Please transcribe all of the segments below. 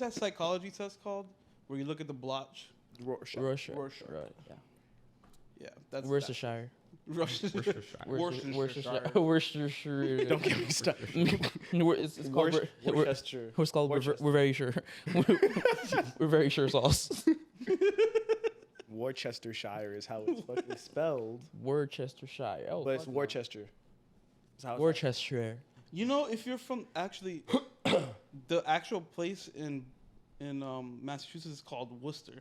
that psychology test called? Where you look at the blotch? Rorschach. Rorschach. Right. Yeah. Yeah, that's Worcestershire. Worcestershire. Worcestershire. Don't get me started. It's called Worcester. It's called. We're very sure. We're very sure sauce. Worcestershire is how it's fucking spelled. Worcestershire. Oh, But it's Worcester. That's how it's Worcestershire. You know, if you're from actually, the actual place in Massachusetts is called Worcester.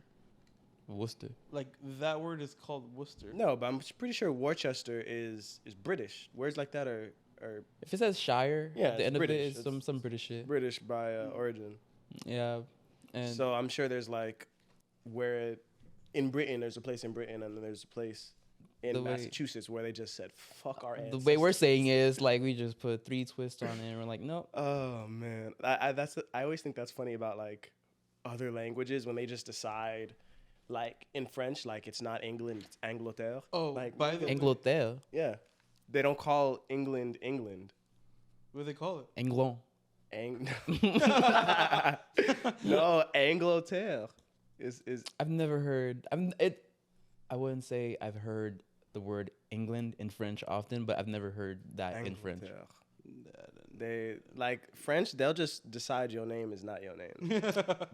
Worcester. Like that word is called Worcester. No, but I'm pretty sure Worcester is British. Words like that are If it says Shire, Yeah, at the it's end British. of it is some British shit. British by origin. Yeah. And So I'm sure there's like in Britain, there's a place in Britain, and then there's a place in Massachusetts where they just said, fuck our ancestors. the way we're saying is like we just put 3 twists on it and we're like, nope. Oh, man. I always think that's funny about like other languages when they just decide, like in French, like it's not England, it's Angleterre. Oh, like, by the way, Angleterre. yeah. They don't call England England. what do they call it? Anglon. No, Angleterre is I've never heard. I wouldn't say I've heard the word England in French often, but I've never heard that in French. Angleterre. They like French. They'll just decide your name is not your name.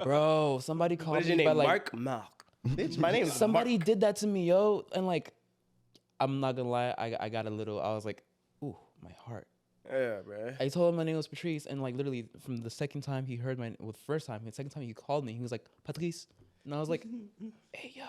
Bro, somebody What called is your me name? by like Mark. Bitch, my name is somebody Mark. did that to me, yo, and like I'm not gonna lie, I got a little. I was like, ooh, my heart. Yeah, bro. I told him my name was Patrice, and like literally from the second time he heard the first time, the second time he called me, he was like Patrice, and I was like, hey yo.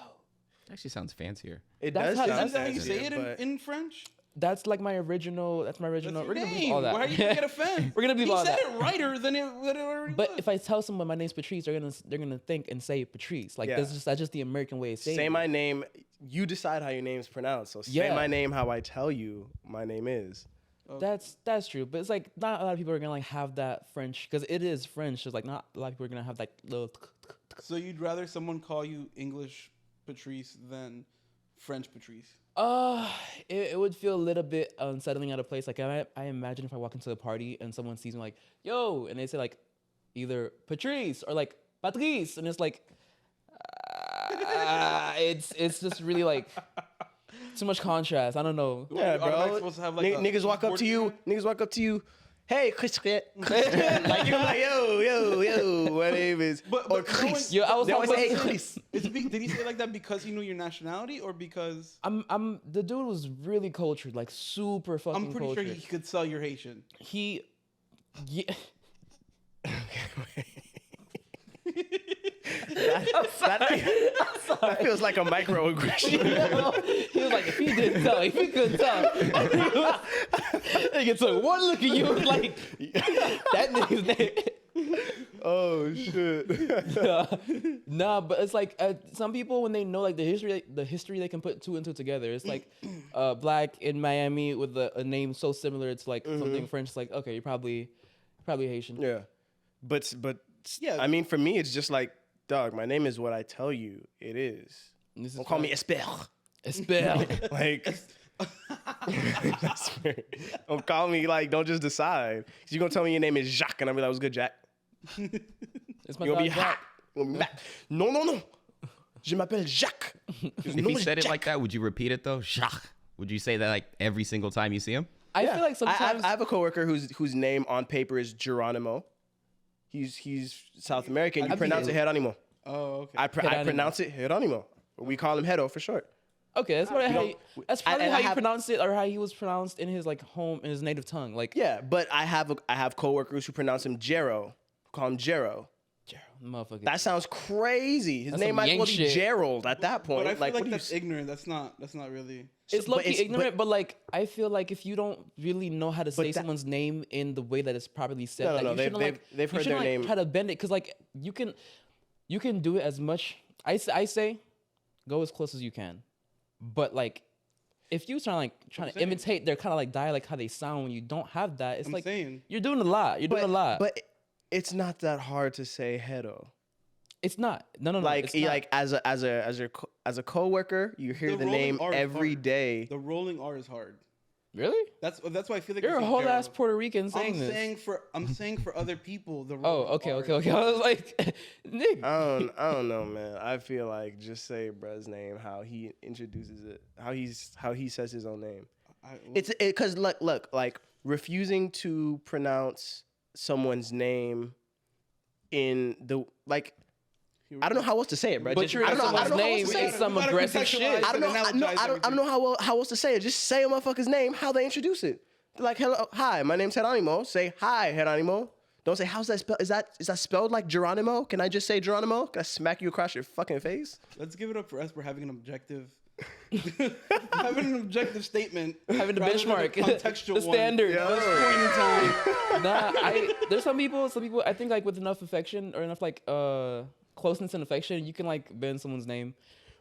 Actually sounds fancier. It That's does how- sound Is that how you fancier, say it but in French? That's like my original. That's my original. That's We're your gonna name. leave all that. Why are you gonna get offended? We're gonna leave He all said that. it righter than it already But was. if I tell someone my name's Patrice, they're gonna think and say Patrice. Like Yeah. that's just the American way of saying say it. my name. You decide how your name's pronounced. So say Yeah. my name how I tell you my name is. That's true, but it's like not a lot of people are gonna like have that French because it is French. It's like not a lot of people are gonna have that little. So you'd rather someone call you English Patrice than French Patrice? It would feel a little bit unsettling at a place. Like I imagine if I walk into a party and someone sees me like, yo, and they say like either Patrice or like Patrice, and it's like, it's just really like too much contrast. I don't know. Yeah, Are they bro. supposed to have, like, a Niggas walk up to you. coordinator? Niggas walk up to you. Hey, Chris. Like you're like, yo. My name is or Chris. Yo, I was They always say, talking hey, about- Chris. Did he say it like that because he knew your nationality or because I'm the dude was really cultured, like super fucking I'm pretty cultured. sure he could sell your Haitian? Yeah. That feels like a microaggression. He was like, if he didn't tell, if he couldn't tell, nigga took one look at you and was like, that nigga's name. Oh shit. Nah, but it's like some people when they know like the history they can put 2 and 2 together. It's like black in Miami with a name so similar. It's like something French. It's like okay, you're probably Haitian. Yeah, but Yeah. I mean, for me, it's just like, dog. My name is what I tell you it is. This is Don't call me Esper. Esper. Like, that's fair. Don't call me like. Don't just decide. You're gonna tell me your name is Jacques, and I'll be like, "What's good, Jack?" It's my You're gonna dog be hot. Jack. You're gonna be mad. No. Je m'appelle Jacques. If he said it like that, would you repeat it though? Jacques. Would you say that like every single time you see him? I feel like sometimes I have a coworker whose name on paper is Geronimo. He's South American. You pronounce it Geronimo. Oh, okay. I Geronimo. pronounce it Geronimo. We call him Hero for short. okay, that's probably that's probably and how I you have- pronounce it or how he was pronounced in his like home in his native tongue. Like Yeah, but I have coworkers who pronounce him Jero. Call him Jero. Gerald, motherfucker. That sounds crazy. His That's name some might as Yank well be shit. Gerald at that point. But I feel like what do you that's ignorant. That's not really. It's but low-key it's- ignorant, but like I feel like if you don't really know how to say that- someone's name in the way that it's properly said, No, like, no, you they've- shouldn't, like, they've you heard shouldn't, their like, name. try to bend it because like you can do it as much. I say go as close as you can, but like if you trying to imitate their kind of like dialect how they sound when you don't have that, it's I'm like saying. you're doing a lot. You're doing a lot. But it's not that hard to say Hero. it's not. No. Like it's not. like as a coworker, you hear the rolling name R is every hard. day. The rolling R is hard. Really? That's why I feel like You're it's a whole Daryl. ass Puerto Rican saying this. I'm saying for other people the Oh, role. okay. I was like, Nick. I don't know, man. I feel like just say bruh's name, how he introduces it, how he says his own name. It's because look, like refusing to pronounce someone's name in the like. I don't know how else to say it, bro. Butchering someone's name is some aggressive shit. I don't know how else to say it. Just say a motherfucker's name, how they introduce it. Like, hello, hi, my name's Geronimo. Say hi, Geronimo. Don't say how's that spelled? Is that spelled like Geronimo? Can I just say Geronimo? Can I smack you across your fucking face? Let's give it up for us for having an objective, statement, Having the rather than a benchmark, contextual the standard. One. At this point in time. There's some people I think like with enough affection or enough like closeness and affection, you can like bend someone's name.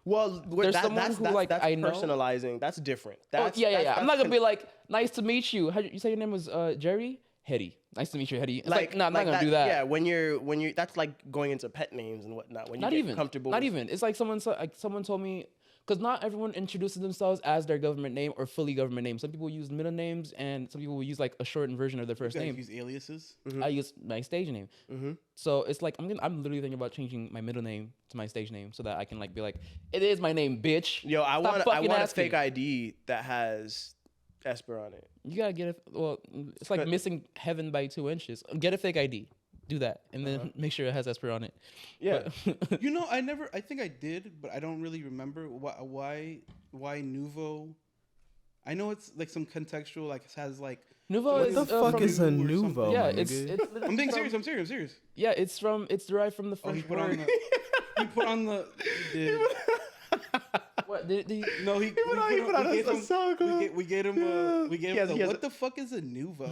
Well, There's someone who like I know. Personalizing. That's different. Yeah. I'm not gonna be like, nice to meet you. You say your name was Jerry? Hetty. Nice to meet you, Hetty. It's like, no, I'm not gonna do that. Yeah, when you're that's like going into pet names and whatnot. When you get comfortable. Not even. It's like someone told me, because not everyone introduces themselves as their government name or fully government name. Some people use middle names, and some people will use like a shortened version of their first name. Use aliases. Mm-hmm. I use my stage name. Mm-hmm. So it's like I'm literally thinking about changing my middle name to my stage name so that I can like be like, it is my name, bitch. Yo, I want a asking. fake ID that has Esper on it. You gotta get it. Well, it's like missing heaven by 2 inches. Get a fake ID. Do that, and then make sure it has Esper on it. Yeah. You know, I think I did, but I don't really remember why Nuveaux. I know it's like some contextual, like it has like. Nuveaux is What the fuck is a Nuveaux or Nuveaux? something. Yeah, my it's nigga? I'm being serious. I'm serious. Yeah, it's derived from the Oh, he French put on word. he put on the. He did. What did he? No, he put on a song. We gave him what the fuck is a Nuveaux?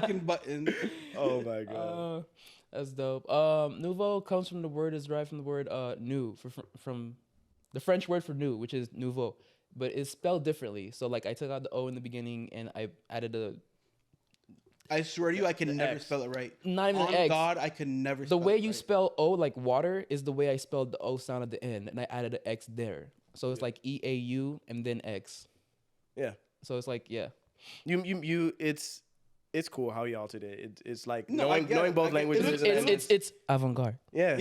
Fucking button. Oh my god. That's dope. Nouveau comes from the word is derived from the word new from the French word for new, which is nouveau, but it's spelled differently. So like I took out the O in the beginning and I added a. I swear to you, I can never spell it right. Not even On an X. God, I can never. The spell way it you right. spell O like water is the way I spelled the O sound at the end, and I added an X there. So it's like EAU and then X. Yeah. So it's like yeah. It's cool how he altered it. It's like No, knowing both languages. It's avant-garde. Yeah.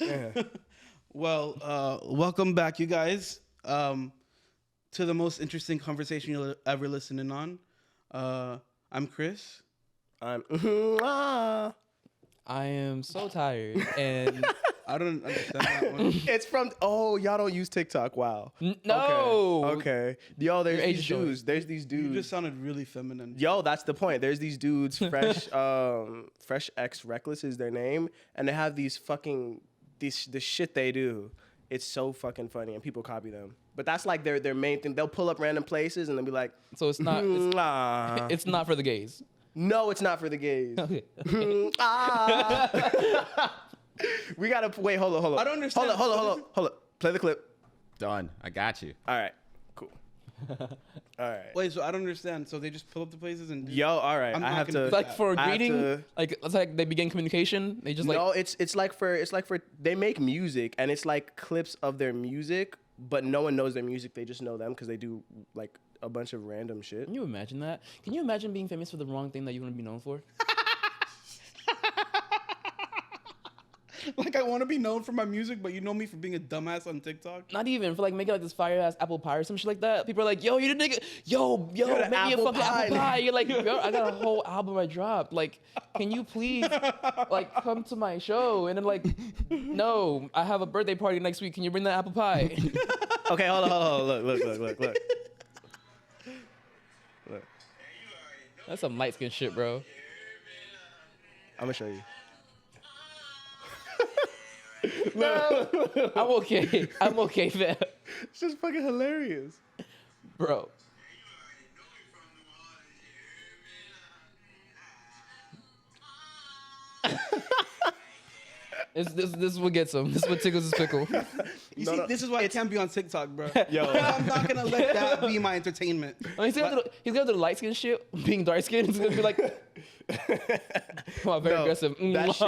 Yeah. Well, welcome back, you guys, to the most interesting conversation you'll ever listen in on. I'm Chris. I'm. I am so tired and I don't understand that one. It's from. Oh, y'all don't use TikTok. Wow. no. Okay. Yo, there's Your age these is showing. dudes. There's these You dudes. just sounded really feminine. Yo, that's the point. There's these dudes, Fresh X Reckless is their name, and they have these fucking the shit they do. It's so fucking funny, and people copy them. But that's like their main thing. They'll pull up random places and they'll be like, So it's not. "Mwah." It's not for the gays. No, it's not for the gays. Okay. We gotta wait. Hold on. I don't understand. Hold on. Play the clip. Done. I got you. All right. Cool. All right. Wait, so I don't understand. So they just pull up the places and. Yo, all right. I'm I not have gonna to. It's like for a I have greeting, to- like it's like they begin communication. They just like No, it's like for they make music and it's like clips of their music, but no one knows their music. They just know them because they do like a bunch of random shit. Can you imagine that? Can you imagine being famous for the wrong thing that you want to be known for? Like I want to be known for my music, but you know me for being a dumbass on TikTok. Not even for like making like this fire ass apple pie or some shit like that. People are like, yo, you the nigga, yo, the make me a apple fucking pie. apple pie. You're like, yo, I got a whole album I dropped. Like, can you please like come to my show? And then like, no, I have a birthday party next week. Can you bring that apple pie? Okay, hold on. Look. That's some light skin shit, bro. I'm gonna show you. No, I'm okay. I'm okay, man. It's just fucking hilarious. Bro. This will get some. This is what tickles his pickle. You see, this is why I can't be on TikTok, bro. Yo. I'm not gonna let that be my entertainment. I mean, he's gonna do the light skin shit, being dark skinned. He's gonna be like, wow, very No, aggressive. that shit.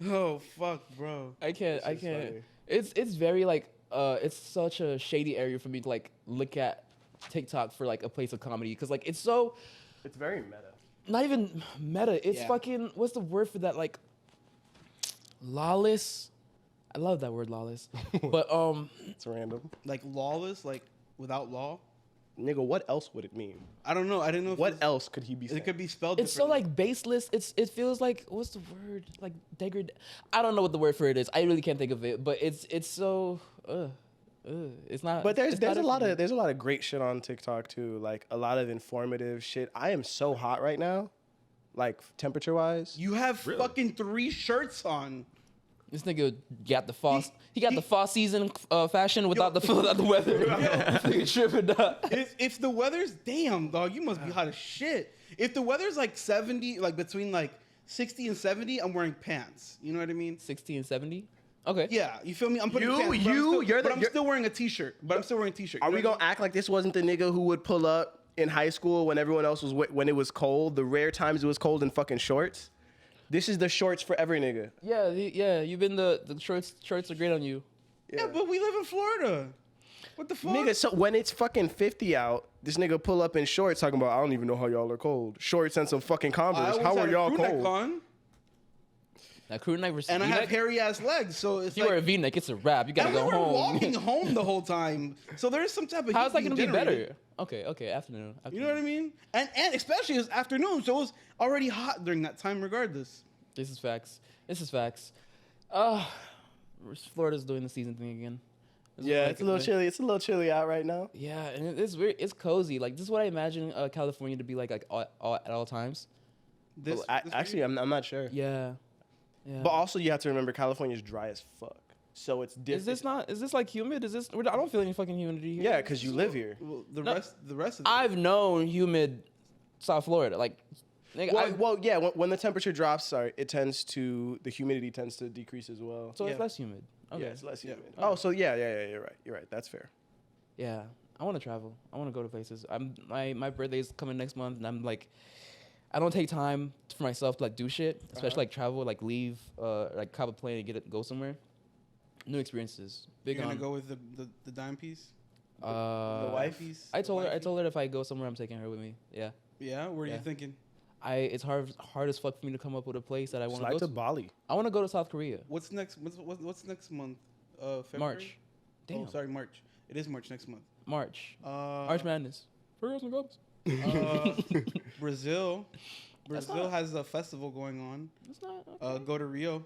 Oh fuck, bro. I can't. funny. It's very like it's such a shady area for me to like look at TikTok for like a place of comedy because like it's so It's very meta. not even meta. It's Yeah. fucking what's the word for that like lawless. I love that word lawless, but It's random. Like lawless, like without law. Nigga, what else would it mean? I don't know. I didn't know. If What it, else could he be saying? it could be spelled. it's so differently. like baseless. It feels like what's the word like degrade. I don't know what the word for it is. I really can't think of it, but it's so. It's not. But there's it's not a it lot for me. of there's a lot of great shit on TikTok too, like a lot of informative shit. I am so hot right now, like temperature wise. You have fucking 3 shirts on. This nigga got the fall. He got the fall season fashion without the weather. Nigga tripping up. If the weather's damn dog, you must be hot as shit. If the weather's like 70, like between like 60 and 70, I'm wearing pants. You know what I mean? 60 and 70. Okay. Yeah, you feel me? I'm putting You- pants, but you- I'm still, you're the- but I'm you're- still wearing a t-shirt. But I'm still wearing a t-shirt. Are You we know gonna act like this wasn't the nigga who would pull up in high school when everyone else was when it was cold? The rare times it was cold in fucking shorts. This is the shorts for every nigga. Yeah, you've been the shorts are great on you. Yeah, but we live in Florida. What the fuck? Nigga, so when it's fucking 50 out, this nigga pull up in shorts talking about I don't even know how y'all are cold. Shorts and some fucking Converse. How are y'all cold? That crew neck versus And I V-neck, have hairy ass legs, so it's if you like wear a V-neck, it's a wrap. You gotta and we go were home. walking home the whole time. So there is some type of How's that heat gonna being be generated. better? Okay, afternoon. You know what I mean? And especially it's afternoon, so it was already hot during that time regardless. This is facts. Florida's doing the season thing again. This is Yeah, like- it's a little chilly. It's a little chilly out right now. Yeah, and it's weird. It's cozy. Like this is what I imagine California to be like at all times. This, Well, actually, I'm not sure. Yeah. Yeah. But also, you have to remember California's dry as fuck. So it's different. Is this like humid? I don't feel any fucking humidity here. Yeah, because you live here. well, the No, rest of I've known humid South Florida. Like, nigga, Well, yeah. When the temperature drops, the humidity tends to decrease as well. so yeah. it's less humid. Okay. Yeah, it's less humid. Yeah. Oh, so yeah. You're right. That's fair. Yeah, I want to travel. I want to go to places. My birthday's coming next month, and I'm like, I don't take time for myself to like do shit, especially like travel, like leave, like cop a plane and go somewhere. New experiences. Big You're gonna on. go with the dime piece. The wife? Piece, I the told her wifey? if I go somewhere, I'm taking her with me. Yeah. Yeah, where are Yeah. you thinking? It's hard as fuck for me to come up with a place that I want to Slide go to to. Bali. I want to go to South Korea. What's next? What's next month? February? March. Damn. Oh, sorry, March. It is March next month. March. Uh, March Madness. Girls and girls. Brazil. That's Brazil not- has a festival going on. It's not okay. Go to Rio.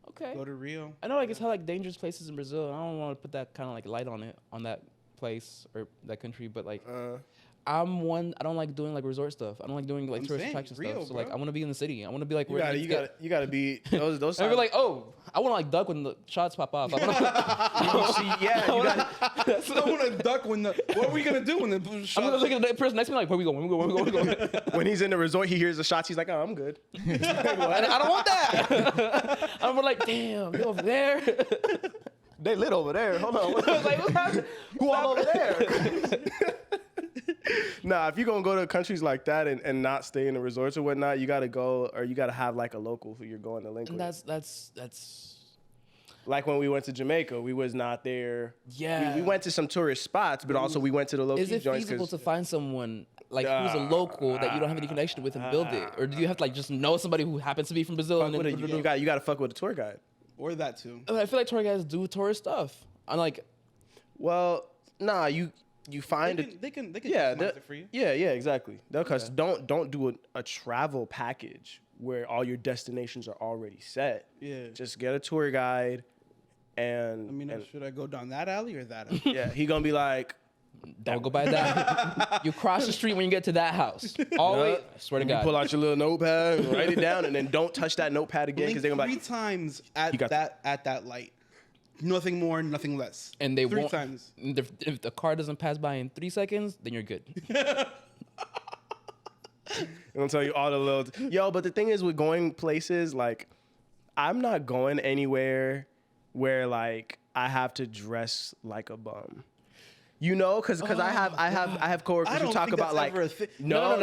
Okay. Go to Rio. I know like it's had like dangerous places in Brazil. I don't want to put that kind of like light on that place or that country, but like I don't like doing like resort stuff. I don't like doing like I'm tourist saying, attraction Rio, stuff. So like bro. I want to be in the city. I want to be like You where gotta, things you get- gotta, you gotta be those. And be like, oh, I want to like duck when the shots pop off. I wanna, yeah, you gotta. I want to duck when the. What are we gonna do when the I'm gonna shots? look at the person next to me like, where we going? Where we going? When he's in the resort, he hears the shots. He's like, "Oh, I'm good." I don't want that. I'm like, damn, you over there? They lit over there. Hold on. I was like, what's happening? Who all over there? Nah, if you're gonna go to countries like that and not stay in the resorts or whatnot, you gotta go or you gotta have like a local who you're going to link And with. that's Like when we went to Jamaica, we was not there. yeah. We went to some tourist spots, but also we went to the local Is it joints. feasible 'cause- to find someone like who's a local that you don't have any connection with and build it, or do you have to like just know somebody who happens to be from Brazil? And Fuck with then, it. You gotta fuck with a tour guide. Or that too. I feel like tour guides do tourist stuff. I'm like, Well, nah, you find it. They can Yeah, customize it for you. yeah, exactly. Because don't do a travel package where all your destinations are already set. Yeah. Just get a tour guide, and I mean, and- should I go down that alley or that alley? yeah, he gonna be like, don't go by that. You cross the street when you get to that house. Always, I swear to you God. pull out your little notepad, and write it down, and then don't touch that notepad again Blink because they're gonna be 3 like, times You got at that light. Nothing more, nothing less. And they 3 won't. times. If the car doesn't pass by in 3 seconds, then you're good. they're gonna tell you all the little. Yo, but the thing is with going places, like, I'm not going anywhere where like I have to dress like a bum. You know, because I have coworkers who talk about like No.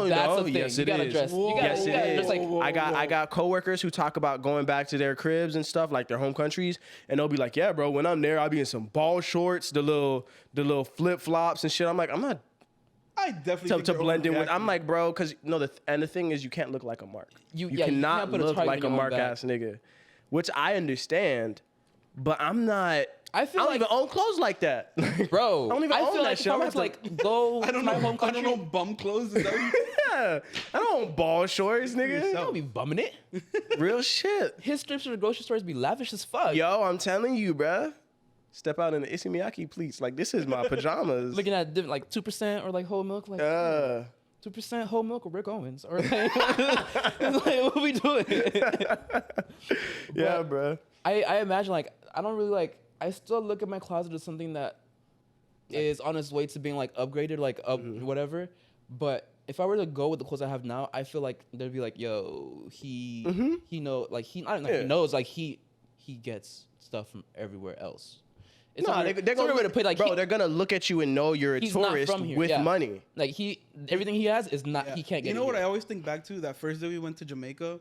That's the thing. Yes, You it gotta is. dress. Yes, it is. Like, I got coworkers who talk about going back to their cribs and stuff, like their home countries, and they'll be like, "Yeah, bro, when I'm there, I'll be in some ball shorts, the little flip flops and shit." I'm like, I'm not I definitely to blend in with. I'm like, bro, because the thing is, you can't look like a mark. You cannot put a look target like on a your mark back. ass nigga, which I understand, but I'm not. I feel don't like- even own clothes like that, bro. I don't even I own feel that like shit. if I I'm were gonna to have like go I don't to my know. home I country, don't know bum clothes. Is that what you- Yeah, I don't own ball shorts, nigga. I don't be bumming it. Real shit. His trips to the grocery stores be lavish as fuck. Yo, I'm telling you, bruh. Step out in the Issey Miyake, please. Like, this is my pajamas. Looking at different, like 2% or like whole milk, like 2% whole milk or Rick Owens or like, it's like what we doing? Yeah, bruh. I imagine like I don't really like. I still look at my closet as something that is on its way to being like upgraded, like up whatever. But if I were to go with the clothes I have now, I feel like they'd be like, yo, he know like he I don't know he knows like he gets stuff from everywhere else. It's No, not they're gonna way to put like bro. They're gonna look at you and know you're a he's not tourist from here, with yeah. money. Like everything he has is not he can't get. You know it what here. I always think back to? That first day we went to Jamaica,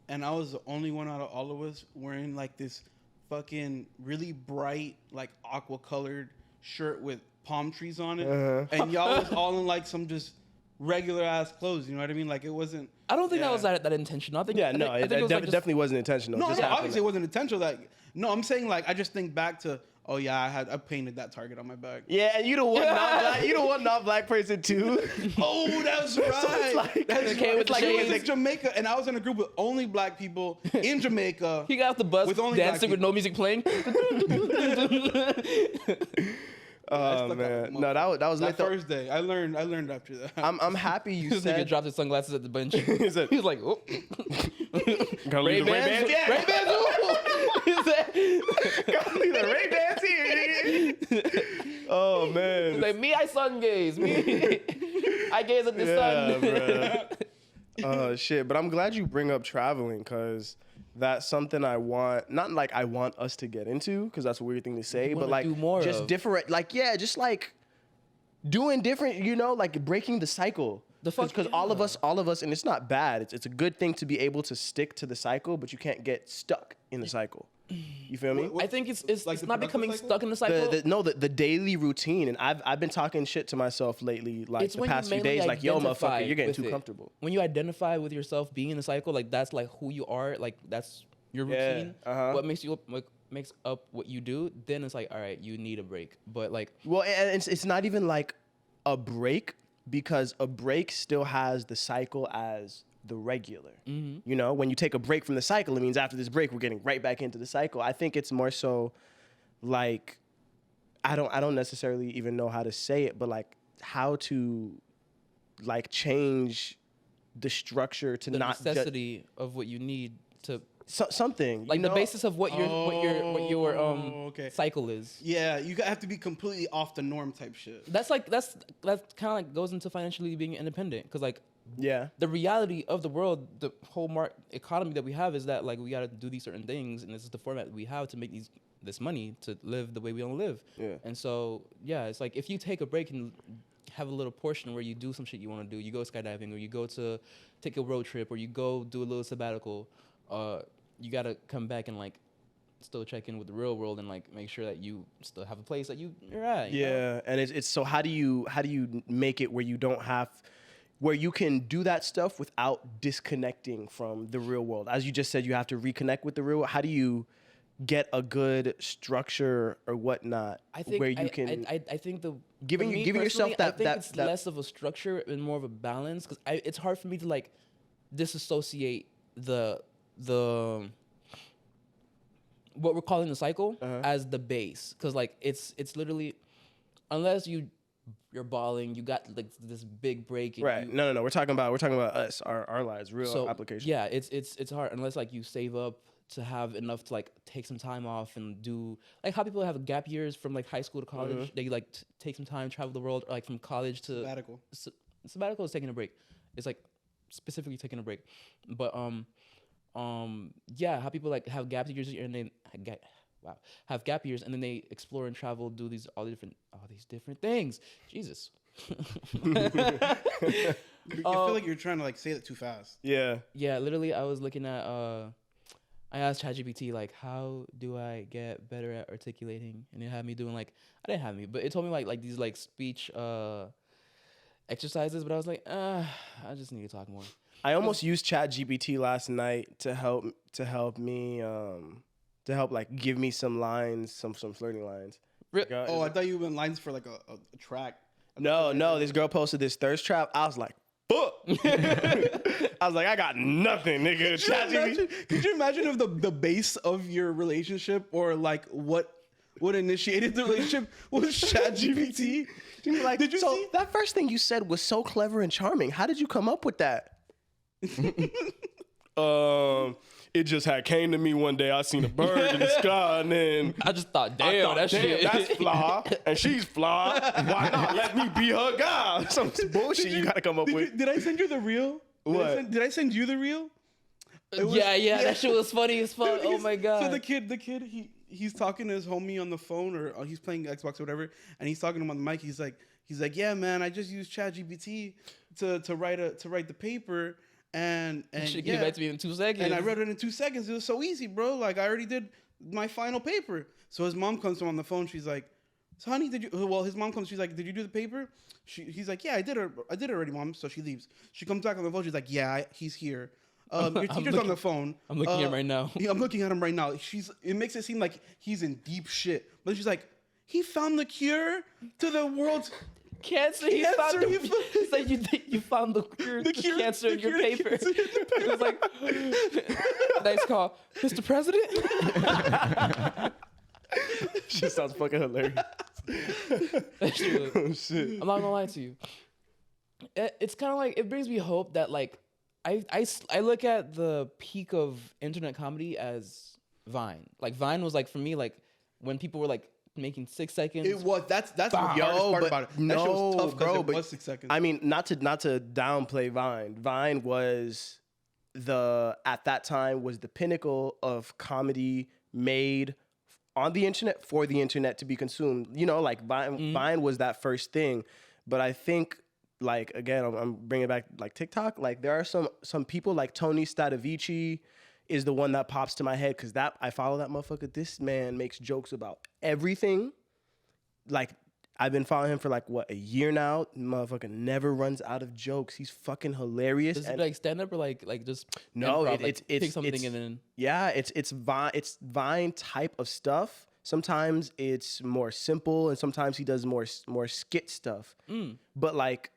and I was the only one out of all of us wearing like this fucking really bright, like aqua colored shirt with palm trees on it, and y'all was all in like some just regular ass clothes. You know what I mean? Like it wasn't. I don't think that was that intentional. I think Yeah, I no, think, I think that it was like just- definitely wasn't intentional. No, Just no, happened. obviously it wasn't intentional. Like no, I'm saying like I just think back to oh yeah, I painted that target on my back. Yeah, and you the one not black. You the one not black person too. Oh, that's right. like- That's Okay, right. with the Like, it was shades. in Jamaica, and I was in a group with only black people in Jamaica. He got off the bus With only black dancing with no music playing. Oh man, no, that was that lit though. first day. I learned after that. I'm happy you This nigga said. dropped his sunglasses at the bench. He said- he was like, oh. Gotta leave the Ray-Bans, yeah. Ray-Bans, he said, Gotta leave the Ray-Bans here, nigga. Oh man. he's like, me, I sun gaze. Me, I gaze at the sun. bruh. Oh shit! But I'm glad you bring up traveling because that's something I want. Not like I want us to get into because that's a weird thing to say, but wanna like do more just of. different. Like yeah, just like doing different. You know, like breaking the cycle. The fuck, Because all of us, and it's not bad. It's a good thing to be able to stick to the cycle, but you can't get stuck in the cycle. You feel me? I think it's Like it's the not productive becoming cycle? stuck in the cycle. The daily routine, and I've been talking shit to myself lately, like It's the when you past few mainly days, like yo, identify motherfucker, you're getting with too it. comfortable. When you identify with yourself being in the cycle, like that's like who you are, like that's your Yeah, routine. uh-huh. What makes up what you do, then it's like, all right, you need a break. But like Well, and it's not even like a break because a break still has the cycle as the regular. You know, when you take a break from the cycle, it means after this break, we're getting right back into the cycle. I think it's more so like I don't necessarily even know how to say it, but like how to like change the structure to the not necessity of what you need to something like you the know? basis of what your okay. cycle is. Yeah, you have to be completely off the norm type shit. That's kind of like goes into financially being independent because like Yeah. the reality of the world, the whole economy that we have is that like we got to do these certain things, and this is the format we have to make this money to live the way we want to live. Yeah. And so yeah, it's like if you take a break and have a little portion where you do some shit you want to do, you go skydiving, or you go to take a road trip, or you go do a little sabbatical, you got to come back and like still check in with the real world and like make sure that you still have a place that you're at. you know? Yeah, and it's so how do you make it where you don't have where you can do that stuff without disconnecting from the real world? As you just said, you have to reconnect with the real world. How do you get a good structure or whatnot I think where you can I think Giving for me yourself personally, that- I think that- it's that- less of a structure and more of a balance because it's hard for me to like disassociate the what we're calling the cycle as the base because like it's literally unless you're balling, you got like this big break. And right. you- No. We're talking about us, our lives, real so application. yeah, it's hard unless like you save up to have enough to like take some time off and do like how people have gap years from like high school to college. They like take some time, travel the world, or like from college to Sabbatical. Sabbatical is taking a break. It's like specifically taking a break, but yeah, how people like have gap years and then have gap years, and then they explore and travel, do all these different things. Jesus. I feel like you're trying to like say that too fast. Yeah. Yeah, literally, I was looking at. I asked ChatGPT like, how do I get better at articulating, and it had me doing like, I didn't have me, but it told me like these like speech exercises, but I was like, I just need to talk more. I almost used ChatGPT last night to help me like give me some lines, some flirting lines. Oh, I thought you went lines for like a track. No, this girl posted this thirst trap. I was like, fuck. I was like, I got nothing, nigga. Could you imagine if the base of your relationship, or like what initiated the relationship, was ChatGPT? Like, did you see that first thing you said was so clever and charming. How did you come up with that? It just came to me one day. I seen a bird in the sky, and then I just thought, damn, that's flaw, and she's flawed. Why not let me be her guy? Some bullshit you gotta come up with. Did I send you the reel? What? Did I send you the reel? Yeah, that shit was funny as fuck. Oh my god. So the kid, he's talking to his homie on the phone, or he's playing Xbox or whatever, and he's talking to him on the mic. He's like, yeah, man, I just used ChatGPT to write the paper. And she gave back to me in 2 seconds. And I read it in 2 seconds. It was so easy, bro. Like, I already did my final paper. So his mom comes to him on the phone. She's like, so honey, his mom comes. She's like, did you do the paper? He's like, yeah, I did it already, mom. So she leaves. She comes back on the phone. She's like, yeah, he's here. Your teacher's on the phone. I'm looking at him right now. Yeah, I'm looking at him right now. It makes it seem like he's in deep shit. But she's like, he found the cure to the world's cancer. He found it's like you found the cure to cancer in your paper. It was like, nice call, Mr. President. She sounds fucking hilarious. Oh shit! I'm not gonna lie to you. It's kind of like, it brings me hope that like I look at the peak of internet comedy as Vine. Like Vine was like, for me, like when people were like making 6 seconds. It was that's the hardest part about it. That shit was tough, bro. It was 6 seconds. I mean, not to downplay Vine. Vine was at that time was the pinnacle of comedy made on the internet for the internet to be consumed. You know, like Vine was that first thing. But I think, like, again, I'm bringing it back like TikTok. Like there are some people like Tony Stadavici is the one that pops to my head, because I follow that motherfucker. This man makes jokes about everything. Like, I've been following him for like a year now. Motherfucker never runs out of jokes. He's fucking hilarious. Does it like stand up or like just no? Improv, it's pick something and then it's Vine type of stuff. Sometimes it's more simple, and sometimes he does more skit stuff. But like,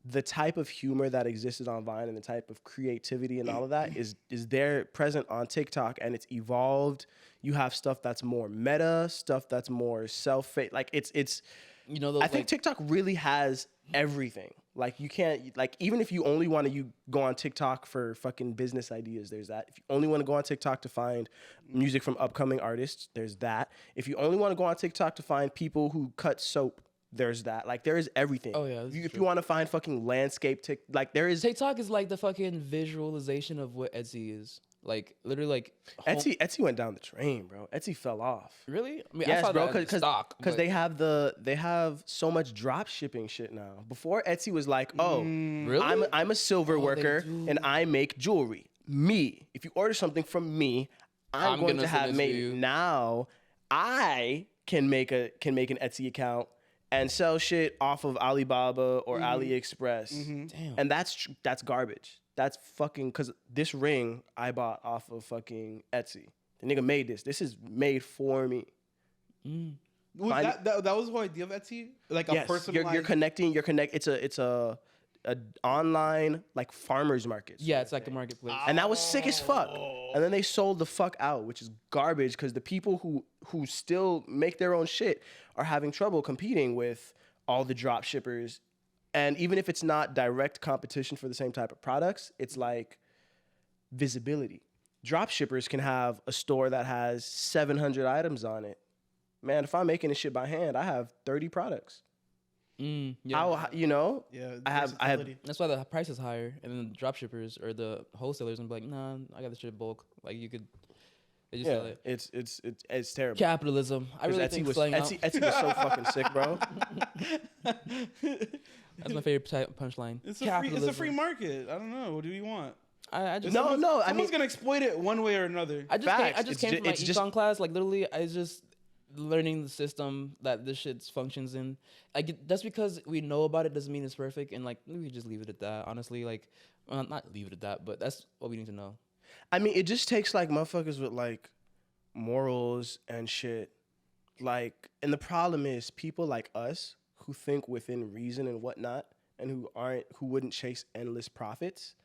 the type of humor that existed on Vine and the type of creativity and all of that is there present on TikTok, and it's evolved. You have stuff that's more meta, stuff that's more like it's you know, those, I think TikTok really has everything. Like you can't, like, even if you only want to go on TikTok for fucking business ideas, there's that. If you only want to go on TikTok to find music from upcoming artists, there's that. If you only want to go on TikTok to find people who cut soap, there's that. Like, there is everything. Oh yeah. If you want to find fucking landscape like there is. TikTok is like the fucking visualization of what Etsy is. Like literally, like Etsy went down the drain, bro. Etsy fell off. Really? I mean, yes, I saw bro. Because they have so much drop shipping shit now. Before, Etsy was like, oh, really? I'm a silver worker and I make jewelry. Me, if you order something from me, I'm going to have made. Now I can make an Etsy account and sell shit off of Alibaba or AliExpress. Damn. And that's garbage. That's fucking, because this ring I bought off of fucking Etsy. The nigga made this. This is made for me. That was the whole idea of Etsy? Like a personalized... You're connecting. It's a online like farmers market. Yeah, it's like a marketplace. And that was sick as fuck. And then they sold the fuck out, which is garbage, because the people who still make their own shit are having trouble competing with all the drop shippers. And even if it's not direct competition for the same type of products, it's like visibility. Drop shippers can have a store that has 700 items on it. Man, if I'm making this shit by hand, I have 30 products. Yeah. How, you know? Yeah, I have. That's why the price is higher, and then the drop shippers or the wholesalers and be like, nah, I got this shit in bulk. Like you could. They just sell it. It's terrible. Capitalism. I really think selling out. Etsy was so fucking sick, bro. That's my favorite punchline. It's a free market. I don't know. What do you want? I just Someone's gonna exploit it one way or another. I just came from my econ class. Like literally, I was just learning the system that this shit functions in. Like that's because we know about it doesn't mean it's perfect. And like we just leave it at that. Honestly, like not leave it at that, but that's what we need to know. I mean, it just takes like motherfuckers with like morals and shit. Like, and the problem is people like us who think within reason and whatnot, and who wouldn't chase endless profits.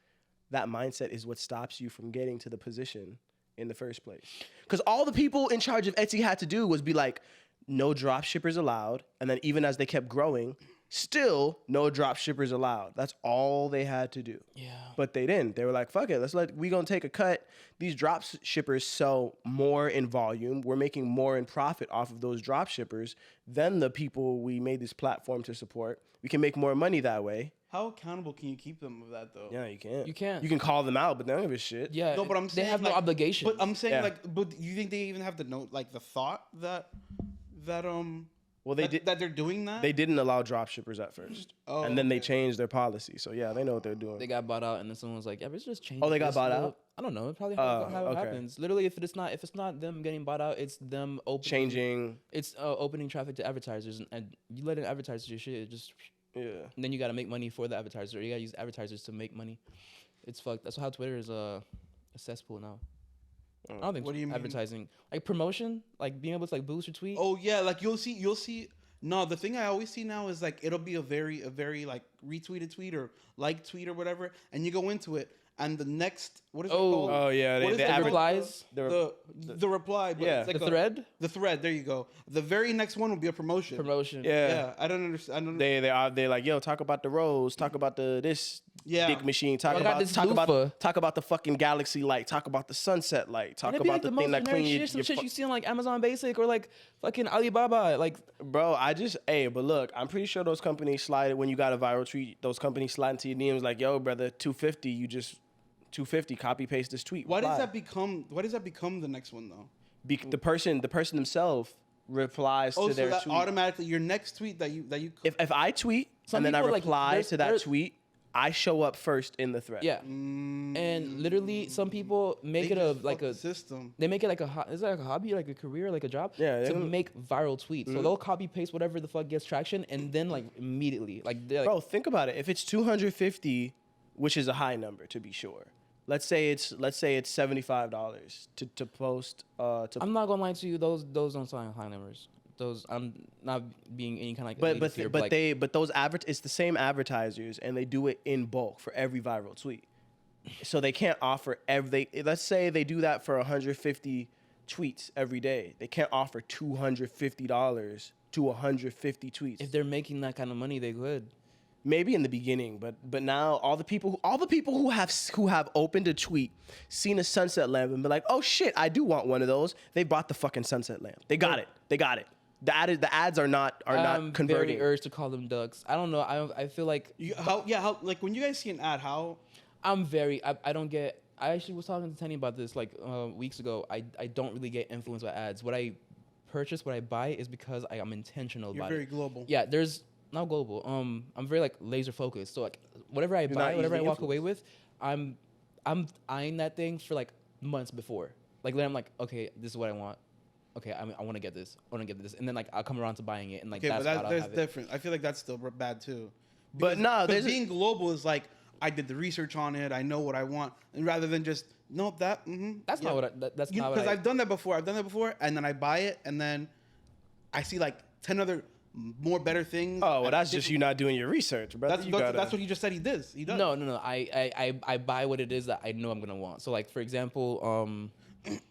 That mindset is what stops you from getting to the position in the first place. Because all the people in charge of Etsy had to do was be like, no drop shippers allowed. And then even as they kept growing, still no drop shippers allowed. That's all they had to do. Yeah. But they didn't. They were like, fuck it. We gonna take a cut. These drop shippers sell more in volume. We're making more in profit off of those drop shippers than the people we made this platform to support. We can make more money that way. How accountable can you keep them of that though? Yeah, you can't. You can't. You can call them out, but they don't give a shit. Yeah. No, but I'm saying they have like, no obligation. But I'm saying Yeah. but you think they even have the note, like the thought that Well, they did. that they're doing that? They didn't allow drop shippers at first, Oh, and then they okay. changed their policy. So yeah, they know what they're doing. They got bought out, and then someone was like, "Yeah, but it's just changed." Oh, they got bought out? I don't know. It's probably Oh, how okay. it happens. Literally, if it's not them getting bought out, it's them opening Changing. It's opening traffic to advertisers, and you let an advertiser your shit. It just Yeah. and then you got to make money for the advertiser. You got to use advertisers to make money. It's fucked. That's how Twitter is a cesspool now. I don't think What do you mean? advertising, like promotion, like being able to like boost your tweet. Oh yeah, like you'll see. No, the thing I always see now is like it'll be a very like retweeted tweet or like tweet or whatever, and you go into it, and the next what is it called? Oh yeah. What is They it called? replies? The reply. But Yeah. it's like The thread. The thread. There you go. The very next one will be a promotion. Promotion. Yeah. Yeah, I don't understand. I don't. They like, yo, talk about the rose, talk about this Yeah. dick machine, talk I got about this talk loofah. about the fucking galaxy light, talk about the sunset light, talk And it'd be about like the the thing most that generic clean shit, some your shit you see on like Amazon Basic or like fucking Alibaba. Like, Bro, but look, I'm pretty sure those companies slide when you got a viral tweet. Those companies slide into your DMs like, yo, brother, 250. You just 250. Copy paste this tweet. Why does reply. that become the next one though? The person themselves replies Oh, to so their that tweet. automatically your next tweet that you. If I tweet Some and then I people, like, reply there's- to that there's- tweet, I show up first in the thread. yeah. And literally, some people make it a like a system. They make it like is it like a hobby, like a career, like a job? Yeah, they To can- make viral tweets. So they'll copy paste whatever the fuck gets traction, and then like immediately, like they're like, Bro, think about it. If it's 250, which is a high number to be sure. Let's say it's $75 to post I'm not gonna lie to you, those don't sound high numbers. Those I'm not being any kind of like elitist here, but those it's the same advertisers and they do it in bulk for every viral tweet. So they can't offer let's say they do that for 150 tweets every day. They can't offer $250 to 150 tweets. if they're making that kind of money, they could. Maybe in the beginning, but now all the people who have opened a tweet, seen a sunset lamp, and been like, oh shit, I do want one of those. They bought the fucking sunset lamp. They got it. The ads are not converting. Very urged to call them ducks. I don't know. I feel like How like when you guys see an ad, how I don't get. I actually was talking to Tenny about this like weeks ago. I don't really get influenced by ads. What I purchase, what I buy is because I'm intentional you're about very it. global. Yeah, there's not global. I'm very like laser focused. So like whatever I buy, not whatever I easily walk away with, I'm eyeing that thing for like months before. Like then I'm like, okay, this is what I want. Okay, I want to get this. I want to get this, and then like I'll come around to buying it, and like Okay, that's but how I'll there's have it. different. I feel like that's still bad too. But no, because there's being global is like I did the research on it. I know what I want, and rather than just no that. Mm-hmm, That's not what that's not what because I. I've done that before. And then I buy it, and then I see like 10 other more better things. Oh, well, that's just you not doing your research, brother. That's what he just said. He does. He does. No. I buy what it is that I know I'm gonna want. So like for example,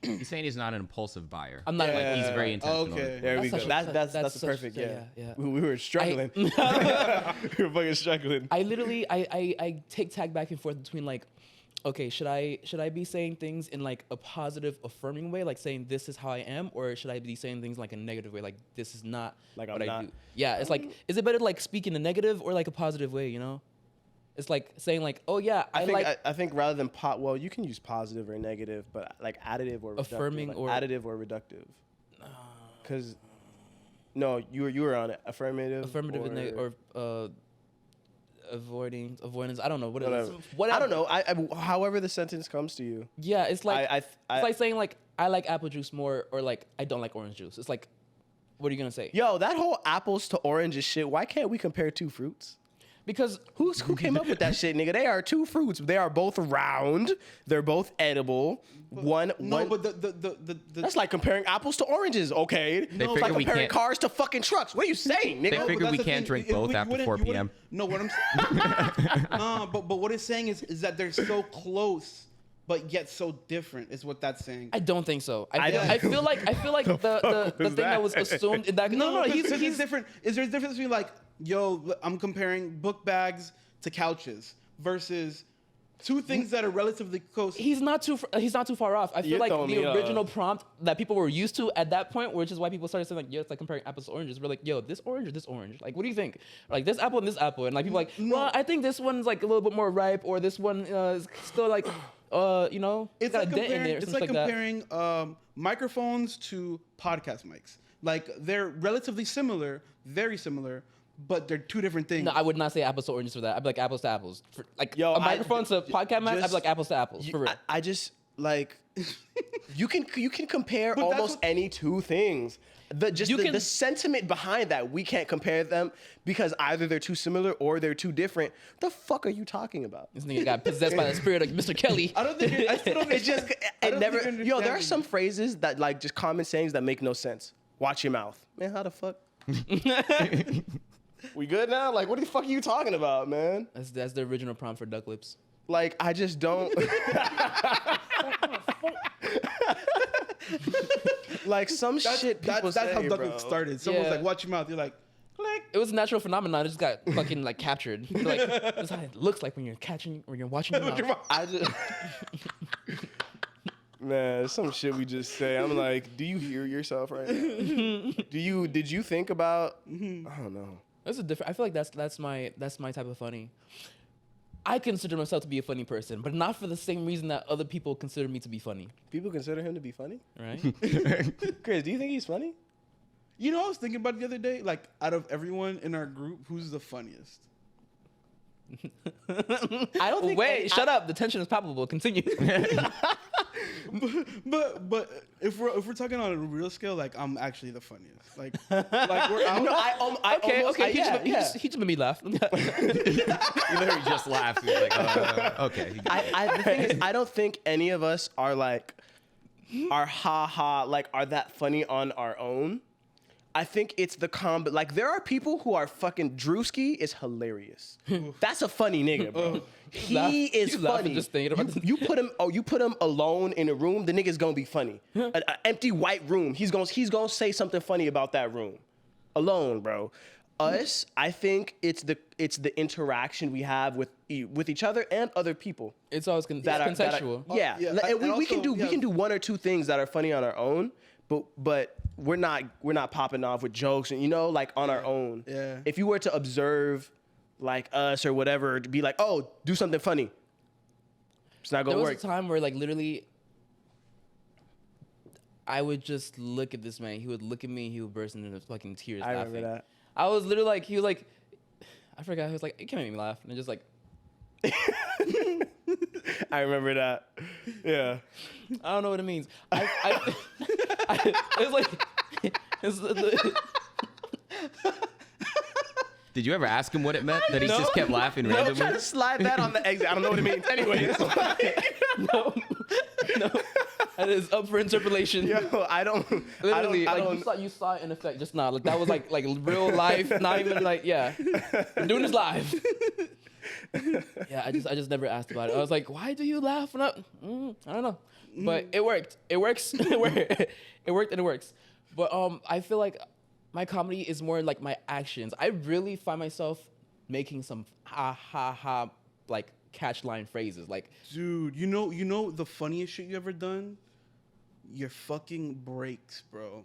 He's saying he's not an impulsive buyer. I'm not Like like he's very intentional. Okay. There we go. That's such a- That's that's the such- perfect. yeah. We were struggling. we were fucking struggling. I literally I take tag back and forth between like, okay, should I be saying things in like a positive, affirming way, like saying this is how I am, or should I be saying things like a negative way, like this is not Like what I'm I not. do? Yeah, it's like, is it better to like speak in a negative or like a positive way, you know? It's like saying like, oh yeah, I think rather than well, you can use positive or negative, but like additive or reductive, affirming like or additive or reductive. Because no, you were on it. Affirmative and negative or avoidance. I don't know what it is. Whatever. I don't know. I however the sentence comes to you. Yeah, it's like it's like saying like I like apple juice more, or like I don't like orange juice. It's like, what are you gonna say? Yo, that whole apples to oranges shit. Why can't we compare two fruits? Because who came up with that shit, nigga? They are two fruits. They are both round. They're both edible. But that's like comparing apples to oranges. Okay, No, it's like we comparing can't- cars to fucking trucks. What are you saying, nigga? They figure that's we the can't thing. drink If both we after wouldn't- 4 you wouldn't- p.m. No, what I'm saying. But what it's saying is that they're so close, but yet so different. Is what that's saying. I don't think so. I feel like the thing that was assumed in that. No, he's different. Is there a difference between like, yo, I'm comparing book bags to couches versus two things that are relatively close? He's not too far off. I feel You're like throwing the me original prompt that people were used to at that point, which is why people started saying like, yo, it's like comparing apples to oranges. We're like, yo, this orange or this orange? Like, what do you think? Like this apple and this apple, and like people are like, well, I think this one's like a little bit more ripe, or this one is still like, you know, It's got like a dent in there. Or it's something like that. comparing microphones to podcast mics. Like they're relatively similar, very similar, but they're two different things. No, I would not say apples to oranges for that. I'd be like apples to apples. For, like Yo, a microphone to podcast mic, I'd be like apples to apples. For real. I just like you can compare But that's almost what- any two things. The sentiment behind that we can't compare them because either they're too similar or they're too different. The fuck are you talking about? This nigga got possessed by the spirit of Mr. Kelly. I don't think I still don't It's just I don't it never. think you're Yo, there are understanding. some phrases that like just common sayings that make no sense. Watch your mouth, man. How the fuck? We good now? Like, what the fuck are you talking about, man? That's the original prompt for duck lips. Like, I just don't. Like some shit people That's say, how bro. Douglas started. Someone's Yeah. like, "Watch your mouth." You're like, "Click." It was a natural phenomenon. It just got fucking like captured. Like that's how it looks like when you're watching your mouth. I just. Man, some shit we just say. I'm like, do you hear yourself right now? Did you think about? I don't know. That's a different. I feel like that's my type of funny. I consider myself to be a funny person, but not for the same reason that other people consider me to be funny. People consider him to be funny. Right? Chris, do you think he's funny? You know, I was thinking about it the other day. Like, out of everyone in our group, who's the funniest? I don't think. Wait, shut up. The tension is palpable. Continue. But if we're talking on a real scale, like I'm actually the funniest. Like we're out. No, I Okay. almost, He yeah. just made me laugh. You literally just laughed. You're like, okay. The thing is, I don't think any of us are like, are are that funny on our own. I think it's the like there are people who are fucking Drewski is hilarious. That's a funny nigga, bro. He is you laughing funny. just thinking about this. You put him alone in a room, the nigga's gonna be funny. An empty white room, he's gonna say something funny about that room. Alone, bro. Us, I think it's the interaction we have with each other and other people. It's always contextual. Yeah, Yeah, and and we can also, do we can do one or two things that are funny on our own, but we're not popping off with jokes and like on our own. Yeah. If you were to observe like us or whatever, to be like, oh, do something funny. It's not gonna There work. was a time where like literally I would just look at this man. He would look at me. He would burst into fucking tears I laughing. remember that. I was literally like, he was like, I forgot. He was like, it can't make me laugh. And just like, I remember that. Yeah. I don't know what it means. It's like, Did you ever ask him what it meant? That he just kept laughing I'm randomly? trying to slide that on the exit. I don't know what it means. Anyways. no, that is up for interpolation. Yo, I don't. Literally, I like don't, you saw it in effect just now. Like that was like real life, not even like I'm doing this live. Yeah, I just never asked about it. I was like, why do you laugh? I don't know, but it worked. It works. It worked and it works. But I feel like my comedy is more like my actions. I really find myself making some ha like catch line phrases. Like, Dude, you know the funniest shit you ever done? Your fucking breaks, bro.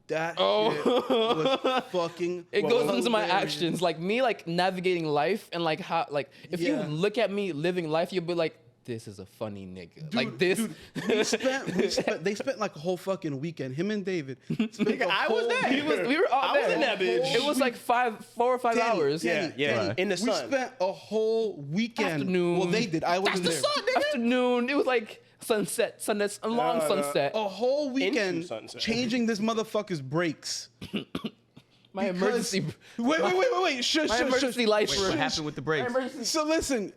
That shit was fucking. It goes into my hilarious. actions, like me, like navigating life, and like how, like if you Yeah. look at me living life, you'll be like, this is a funny nigga. Like this. Dude, they spent like a whole fucking weekend. Him and David. I was there. We were all I there. was in that bitch. It was like 4 or 5 hours. Yeah, Right. in the We sun. spent a whole weekend. Afternoon. Well, they did. I wasn't there. Afternoon. It was like sunset, a long sunset. A whole weekend sunset. changing this motherfucker's brakes. My Because- emergency. Wait. Shush, My shush, emergency shush. life. Wait, what happened with the brakes? So listen.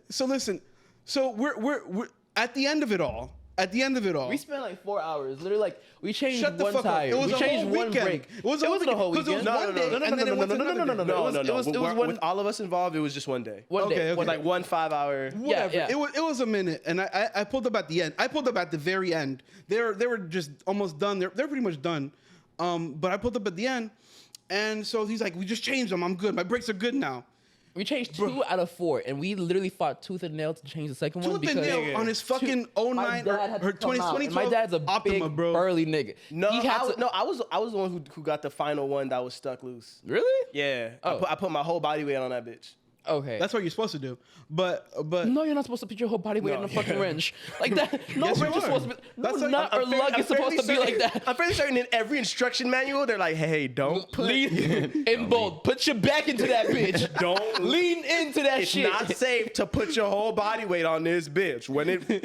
So we're at the end of it all. We spent like 4 hours. Literally, like we changed Shut the one fuck up. tire. It was We a changed whole one weekend. brake. It wasn't a whole because it was weekend. one day, and then it went to another day. No. It was one. With all of us involved, it was just one day. One day. Okay, One okay. Like 1 5 hour. Whatever. Yeah. It was a minute, and I pulled up at the end. I pulled up at the very end. They were just almost done. They're pretty much done. But I pulled up at the end, and so he's like, "We just changed them. I'm good. My brakes are good now." We changed 2 out of 4, and we literally fought tooth and nail to change the second one Tooth because and nail on his fucking 09 or 2020. My dad's a Optima, big bro. burly nigga. No, He had I was the one who got the final one that was stuck loose. Really? Yeah, Oh. I put my whole body weight on that bitch. Okay. That's what you're supposed to do. But no, you're not supposed to put your whole body weight No. in a fucking wrench like that. No Yes, you wrench is are. supposed to be. No, That's like- nut or lug is supposed to be like that. I'm fairly certain in every instruction manual, they're like, hey, don't put Lean in bold. Put your back into that bitch. Don't lean into that It's shit. not safe to put your whole body weight on this bitch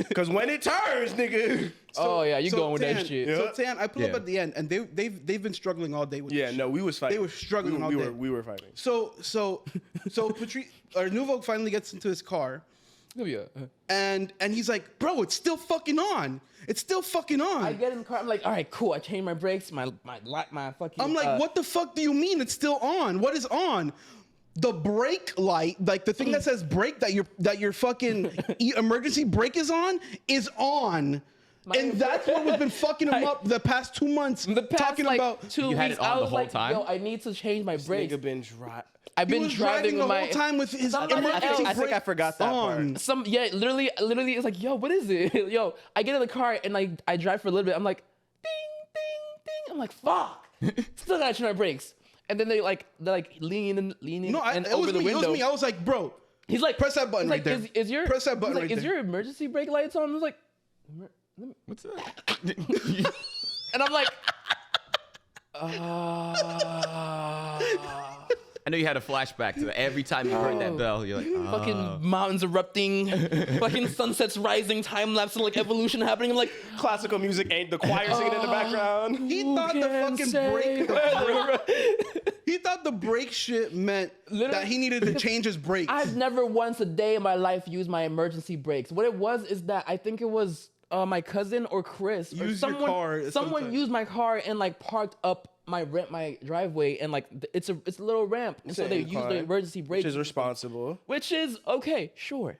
because when it turns, nigga. Oh yeah, you going with Tan, that shit. So Tan, I pull up Yeah. at the end, and they've been struggling all day with Yeah, this no, shit. we was fighting. They were struggling all day. We were fighting. So Patrice or Nuveaux finally gets into his car, Yeah. and he's like, "Bro, it's still fucking on. It's still fucking on." I get in the car. I'm like, all right, cool. I changed my brakes. My fucking. I'm like, "What the fuck do you mean it's still on? What is on?" The brake light, like the thing that says brake that your fucking emergency brake is on. And that's what has been fucking him up the past 2 months. The past talking like about 2 You had weeks, it on I the was whole like, time? yo, I need to change my brakes. Nigga been dry. I've he been was driving the my whole time with his Somebody emergency else- I think I brake forgot that on. part. literally it's like, yo, what is it? Yo, I get in the car and like I drive for a little bit. I'm like, ding, ding, ding. I'm like, fuck. Still gotta change my brakes. And then they're like leaning No, and it over was the me. window. It was me. I was like, "Bro, He's like, press that button he's right like, there. Is your Press that button he's like, right is there." your emergency brake lights on? I was like, What's that? and I'm like, I know you had a flashback to that. Every time you heard that bell, you're like, oh. fucking mountains erupting, fucking sunsets rising, time lapse, and like evolution happening. I'm like, Classical music ain't the choir singing in the background. He thought the can fucking say- brake. He thought the brake shit meant Literally- that he needed to change his brakes. I've never once a day in my life used my emergency brakes. What it was is that I think it was my cousin or Chris or Use your someone. car at some Someone time. used my car and like parked up my driveway and like it's a little ramp, and so they used the incline, emergency Which brakes, is responsible. which is okay, sure.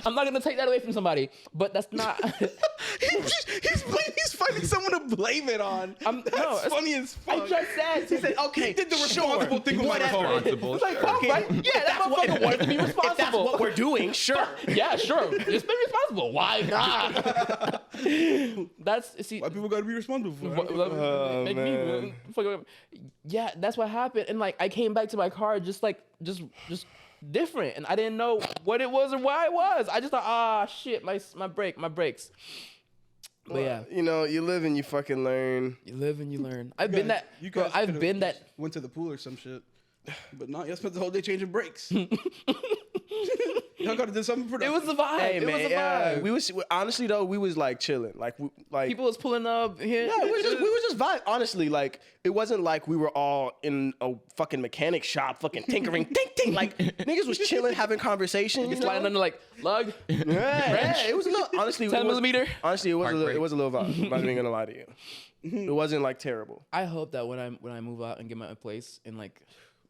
I'm not gonna take that away from somebody, but that's not. he's finding someone to blame it on. That's funny as fuck. I just said. He said, okay, He did the responsible thing with my car. Responsible. It's like, sure. oh, right? Yeah, that motherfucker wanted to be If that's responsible. what we're doing, sure. Yeah, sure. Just be responsible. Why not? That's see. Why people gotta be responsible for it? Make me fuck. Yeah, that's what happened. And like I came back to my car just different, and I didn't know what it was or why it was. I just thought, shit, my brakes. But yeah, You know, you live and you fucking learn. you live and you learn. I've been that. You Bro, guys I've could've been that. just went to the pool or some shit. But no, y'all spent the whole day changing brakes. Y'all gotta do something It productive. was a vibe. Hey it man, was a vibe. we was honestly though we was like chilling, like People was pulling up here. yeah, we was just vibe. Honestly, like it wasn't like we were all in a fucking mechanic shop, fucking tinkering, tink tink. Like niggas was chilling, having conversation. You sliding know? under like lug. Yeah, it was a little. Honestly, 10 millimeter? Honestly, it was Heartbreak. it was a little vibe. I'm not even gonna lie to you. It wasn't like terrible. I hope that when I move out and get my own place in like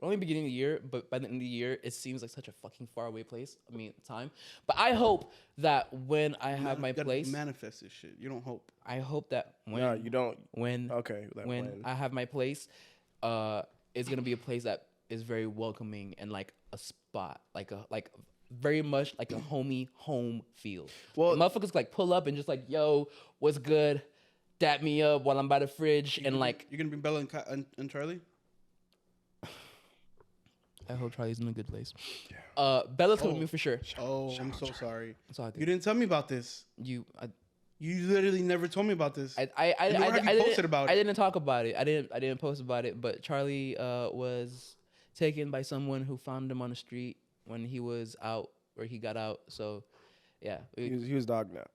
only beginning of the year, but by the end of the year, it seems like such a fucking far away place. I mean, time. But I hope that when I have my You gotta place, manifest this shit. You don't hope. I hope that when No, you don't. when Okay, that when I have my place, it's gonna be a place that is very welcoming and like a spot, like very much like a homie home feel. Well- Motherfuckers like pull up and just like, yo, what's good? dap me up while I'm by the fridge and like. You're gonna bring Bella and Charlie. I hope Charlie's in a good place. Bella's coming with me for sure. Oh, I'm so sorry. It's all good. You didn't tell me about this. You literally never told me about this. I posted about it. I didn't talk about it. I didn't post about it. But Charlie was taken by someone who found him on the street when he was out, or he got out. So, yeah, he was dog napped.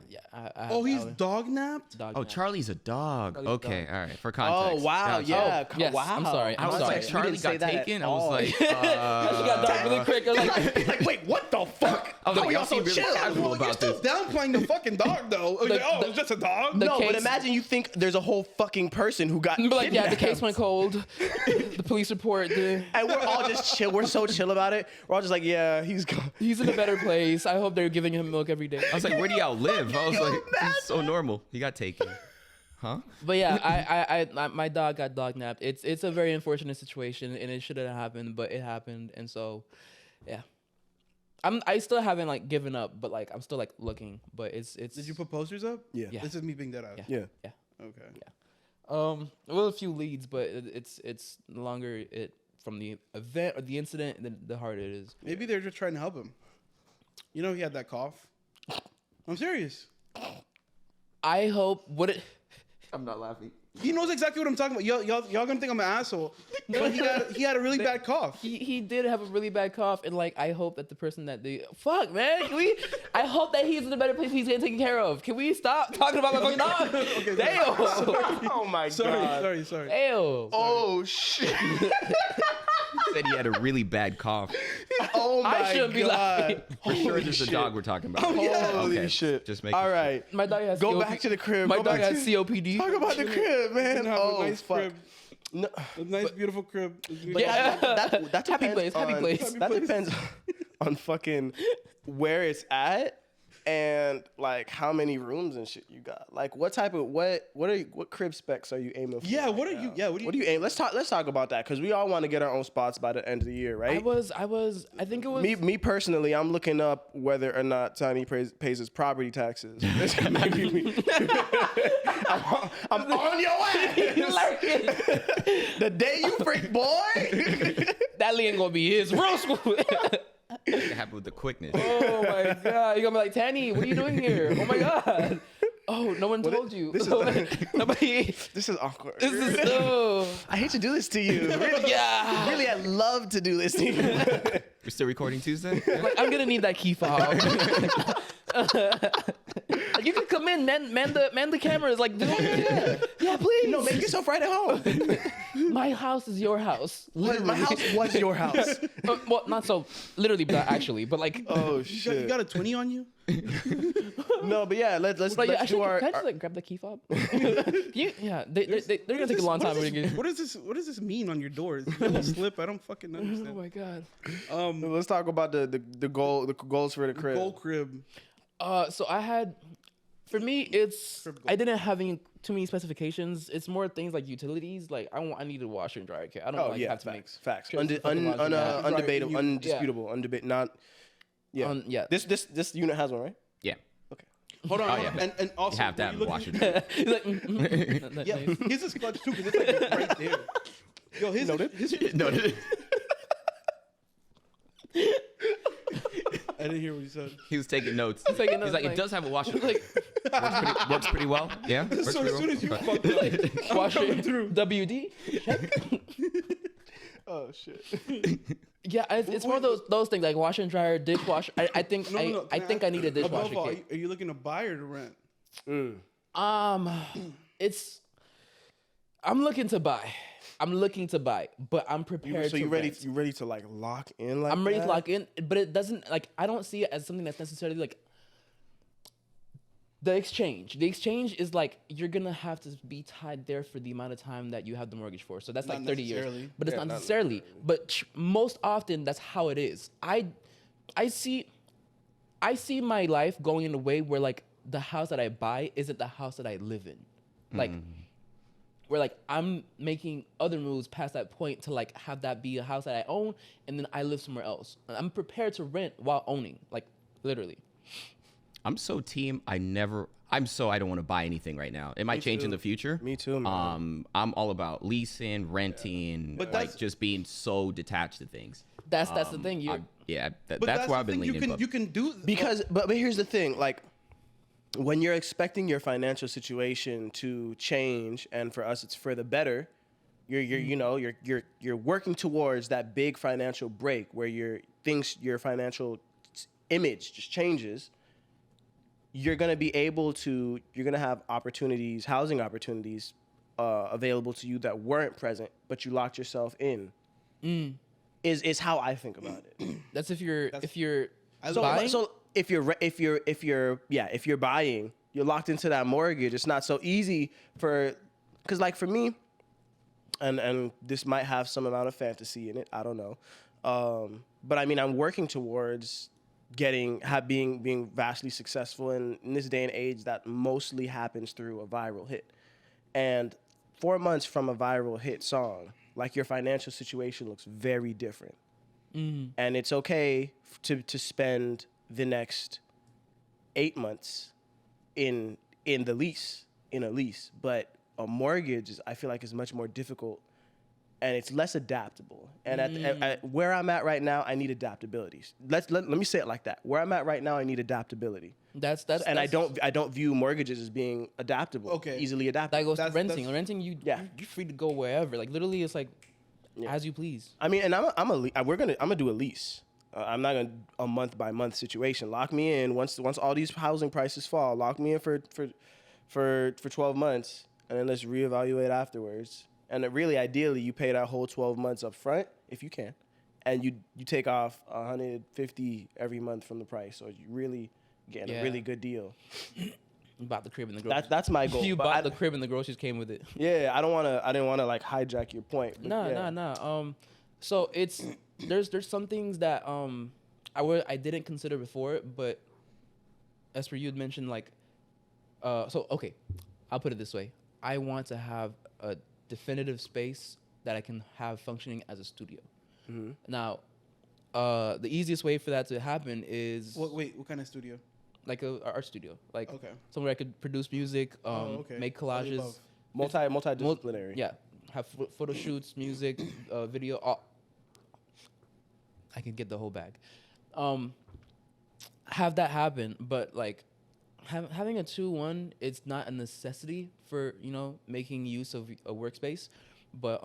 Yeah. He's dog napped. Charlie's a dog. Charlie's okay, dog. all right. For context. Oh wow, yeah. Yes, wow. I'm sorry. I was like, Charlie got taken. I was like, she got dark really quick. I was like, wait, what the fuck? I was like, y'all seem really casual You're about still this. downplaying the fucking dog though. It's just a dog. No, case- but imagine you think there's a whole fucking person who got but like, yeah, the kidnapped. case went cold. The police report. And we're all just chill. We're so chill about it. We're all just like, yeah, he's gone. He's in a better place. I hope they're giving him milk every day. I was like, where do y'all live? I was like, this is so normal. He got taken. Huh? But yeah, I my dog got dog napped. It's a very unfortunate situation, and it shouldn't have happened, but it happened, and so, yeah. I still haven't like given up, but like I'm still like looking, but it's. Did you put posters up? Yeah. This is me being dead ass. Yeah. Okay. Well, a few leads, but it's the longer it from the event or the incident, the harder it is. Maybe they're just trying to help him. You know, he had that cough. I'm serious. I hope I'm not laughing. He knows exactly what I'm talking about. Y'all gonna think I'm an asshole, but he had a really bad cough. he did have a really bad cough, and like I hope that the person that they I hope that he's in a better place. He's getting taken care of. Can we stop talking about my fucking dog? Okay, Damn. Oh my god. Sorry. Damn. Oh shit. Said he had a really bad cough. Oh my I shouldn't be laughing. For sure, this is the dog we're talking about. Holy Okay, shit. Just make All right. My dog has Go back to the crib. My Go dog back has to- COPD. Talk about the crib, man. Have Oh a nice fuck. crib. No. A nice, beautiful crib. But Yeah. that Happy depends place, happy on- place. That depends on fucking where it's at and like how many rooms and shit you got. Like what crib specs are you aiming for? Yeah, right what are now? you? Yeah, what What do you aim? Let's talk about that because we all want to get our own spots by the end of the year, right? I think it was Me personally, I'm looking up whether or not Tiny pays his property taxes. Maybe me. I'm on your ass. The day you freak, boy. that ain't gonna be his real school. It happened with the quickness. Oh my god! You're gonna be like, Tanny, what are you doing here? Oh my god! Oh, no one told you. Nobody. This is awkward. This is so. I hate to do this to you. Really, Yeah. really, I'd love to do this to you. We're still recording Tuesday? Like, I'm gonna need that key fob. You can come in, man the cameras. Like, yeah, please. No, make yourself right at home. My house is your house. My house was your house. Well, not so literally, but actually, but like. Oh You shit. got a 20 on you? No, but yeah, let's Like, do actually, our. can I just like grab the key fob? Yeah, they're gonna take a long time. What does this mean on your door? Is it a little slip? I don't fucking Oh understand. my god. Let's talk about the goals for the crib. Gold crib. So I had, for me, it's I didn't have any too many specifications. It's more things like utilities. Like I need a washer and dryer kit. I don't Oh like yeah, have to facts. trips to fucking laundry mat. Undebatable, Yeah. undisputable, not. Yeah. Yeah. This unit has one, right? Yeah. Hold on. Oh, yeah. And also, You have to have when a you washer. He's like, Yeah, his is clutch too, because it's like right there. Yo, his No, I didn't hear what you said. he was taking notes. taking He's notes, like, like- it does have a washer. like Works pretty well. Yeah. Works So pretty as soon well? as you Okay. fucked up, washer coming through. WD. Oh shit. Yeah, it's more of those things like washer and dryer, dishwasher. I think No. I think I need a dishwasher Above all, kit. are you looking to buy or to rent? It's I'm looking to buy. But I'm prepared. So to you ready? rent. You ready to like lock in? Like I'm ready that? to lock in, but it doesn't like I don't see it as something that's necessarily like the exchange. The exchange is like you're gonna have to be tied there for the amount of time that you have the mortgage for. So that's Not like 30 years. necessarily. But it's Yeah, not not necessarily. But most often that's how it is. I see my life going in a way where like the house that I buy isn't the house that I live in. Like where like I'm making other moves past that point to like have that be a house that I own and then I live somewhere else. I'm prepared to rent while owning, like literally. I'm so team. I don't want to buy anything right now. It might change in the future. Me too, man. I'm all about leasing, renting, But like just being so detached to things. That's the thing. That's where I've been you leaning. can, you can do Because, but here's the thing, like, when you're expecting your financial situation to change, and for us, it's for the better. You're working towards that big financial break where your financial image just changes. You're gonna have opportunities, housing opportunities, available to you that weren't present, but you locked yourself in. Is how I think about it. That's if you're So if you're buying, you're locked into that mortgage. It's not so easy because like for me, and this might have some amount of fantasy in it. I don't know, but I mean I'm working towards being vastly successful in this day and age that mostly happens through a viral hit, and 4 months from a viral hit song, like your financial situation looks very different, and it's okay to spend the next 8 months in a lease, but a mortgage I feel like is much more difficult, and it's less adaptable. And at where I'm at right now, I need adaptability. Let me say it like that. Where I'm at right now, I need adaptability. I don't view mortgages as being adaptable. Okay. Easily adaptable. That goes to renting. Renting, you're free to go wherever. Like literally, it's like as you please. I mean, and I'm gonna do a lease. I'm not gonna a month by month situation. Lock me in once all these housing prices fall. Lock me in for 12 months, and then let's reevaluate afterwards. And really, ideally, you pay that whole 12 months up front if you can, and you take off $150 every month from the price, so you really getting a really good deal. You bought the crib and the groceries. That's my goal. You bought the crib and the groceries came with it. Yeah, I didn't want to like hijack your point. But No. So it's there's some things that I didn't consider before, but as for you had mentioned, like okay, I'll put it this way: I want to have a definitive space that I can have functioning as a studio. Mm-hmm. Now, the easiest way for that to happen is what kind of studio? Like a art studio, like okay. somewhere I could produce music, make collages, multidisciplinary. Have photo shoots, music, video. All. I can get the whole bag. Have that happen, but like having a 2-1, it's not a necessity for making use of a workspace, but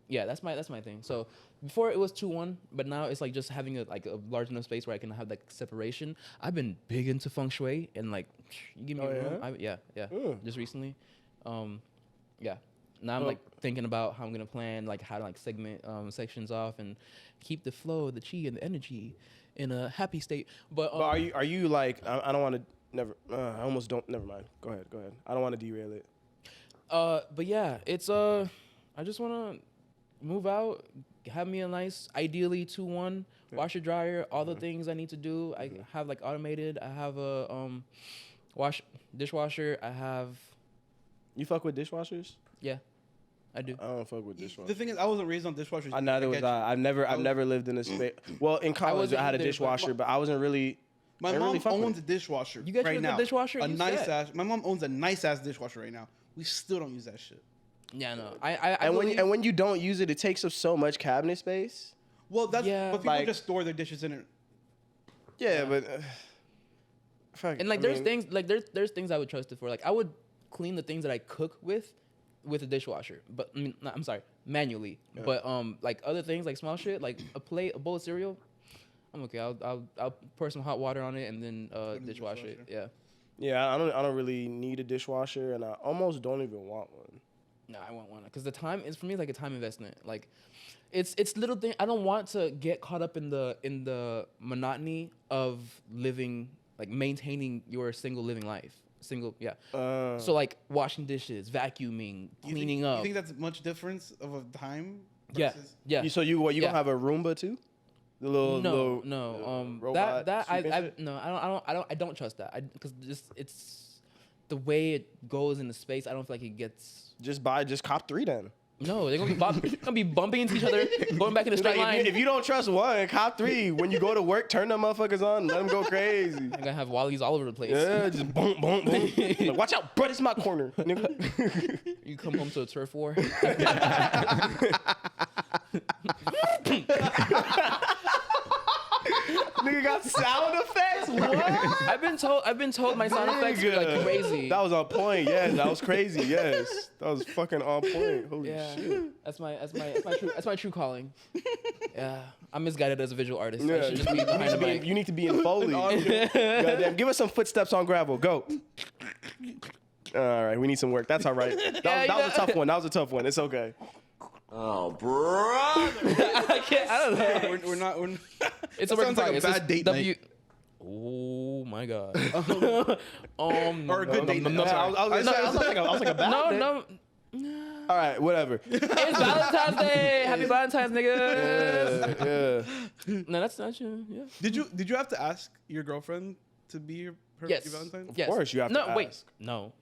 that's my thing. So before it was 2-1, but now it's like just having a large enough space where I can have like separation. I've been big into feng shui and like you give me a room. Just recently, Now I'm like thinking about how I'm gonna plan like how to like segment sections off and keep the flow, the chi, and the energy in a happy state. But are you like I don't want to. I almost don't. Never mind. Go ahead. I don't want to derail it. But yeah, it's I just want to move out, have me a nice, ideally 2-1 washer dryer, all the things I need to do. I have like automated. I have a dishwasher. I have. You fuck with dishwashers? Yeah, I do. I don't fuck with dishwashers. The thing is, I wasn't raised on dishwashers. Neither was I. I've never lived in a space. Well, in college I had a dishwasher, but I wasn't really. My mom owns a dishwasher. You guys right now. A dishwasher? A nice ass. My mom owns a nice ass dishwasher right now. We still don't use that shit. Yeah, no. When you don't use it, it takes up so much cabinet space. Well, but people just store their dishes in it. Yeah, but. And like, there's things I would trust it for. Like, I would clean the things that I cook with a dishwasher, but I'm sorry, manually. Yeah. But like other things like small shit, like a bowl of cereal. I'm okay. I'll pour some hot water on it and then dishwasher it. Yeah. Yeah, I don't really need a dishwasher, and I almost don't even want one. No, I want one because the time is for me like a time investment. Like, it's little thing. I don't want to get caught up in the monotony of living, like maintaining your single living life. So like washing dishes, vacuuming, cleaning up. You think that's much difference of a time? Yeah. So you gonna have a Roomba too? The little robot I don't trust that. Because it's the way it goes in the space. I don't feel like it gets. Just cop 3 then. No, they're gonna be bumping into each other, going back in a straight line. If you don't trust one, cop 3. When you go to work, turn them motherfuckers on. Let them go crazy. You're gonna have Wallies all over the place. Yeah, just boom, boom, boom. Like, watch out, bro. This is my corner. Nigga. You come home to a turf war. Nigga got sound effects. What? I've been told my sound effects are like crazy. That was on point. Yes, that was crazy. Yes, that was fucking on point. Holy Yeah, shit. that's my true calling. Yeah, I'm misguided as a visual artist. I Yeah, should just be behind the mic. you need to be in Foley. Goddamn, give us some footsteps on gravel. Go. All right, we need some work. That's all right. That was a tough one. That was a tough one. It's okay. Oh, brother. I don't know. We're not. It's That a work in sounds like a progress. bad It's date night. Oh my god. Or a good date night. no, I was like a bad day. no. All right, whatever. It's Valentine's Day. Happy Valentine's, niggas. Yeah. No, that's not you. Yeah. Did you have to ask your girlfriend to be your Yes. Valentine? Yes. Of course you have to No, wait. ask. No.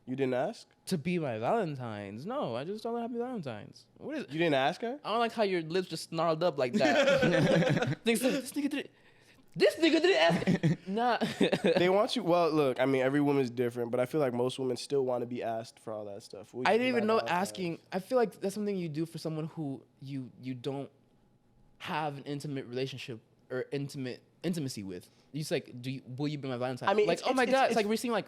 You didn't ask? To be my Valentine's. No, I just told her Happy Valentine's. What is it? You didn't ask her? I don't like how your lips just snarled up like that. This nigga did ask. Nah. They want you. Well, look, I mean, every woman's different, but I feel like most women still want to be asked for all that stuff. I didn't even know asking. I feel like that's something you do for someone who you don't have an intimate relationship or intimacy with. You just like, will you be my Valentine? I mean, like, oh my god, it's like we're seeing like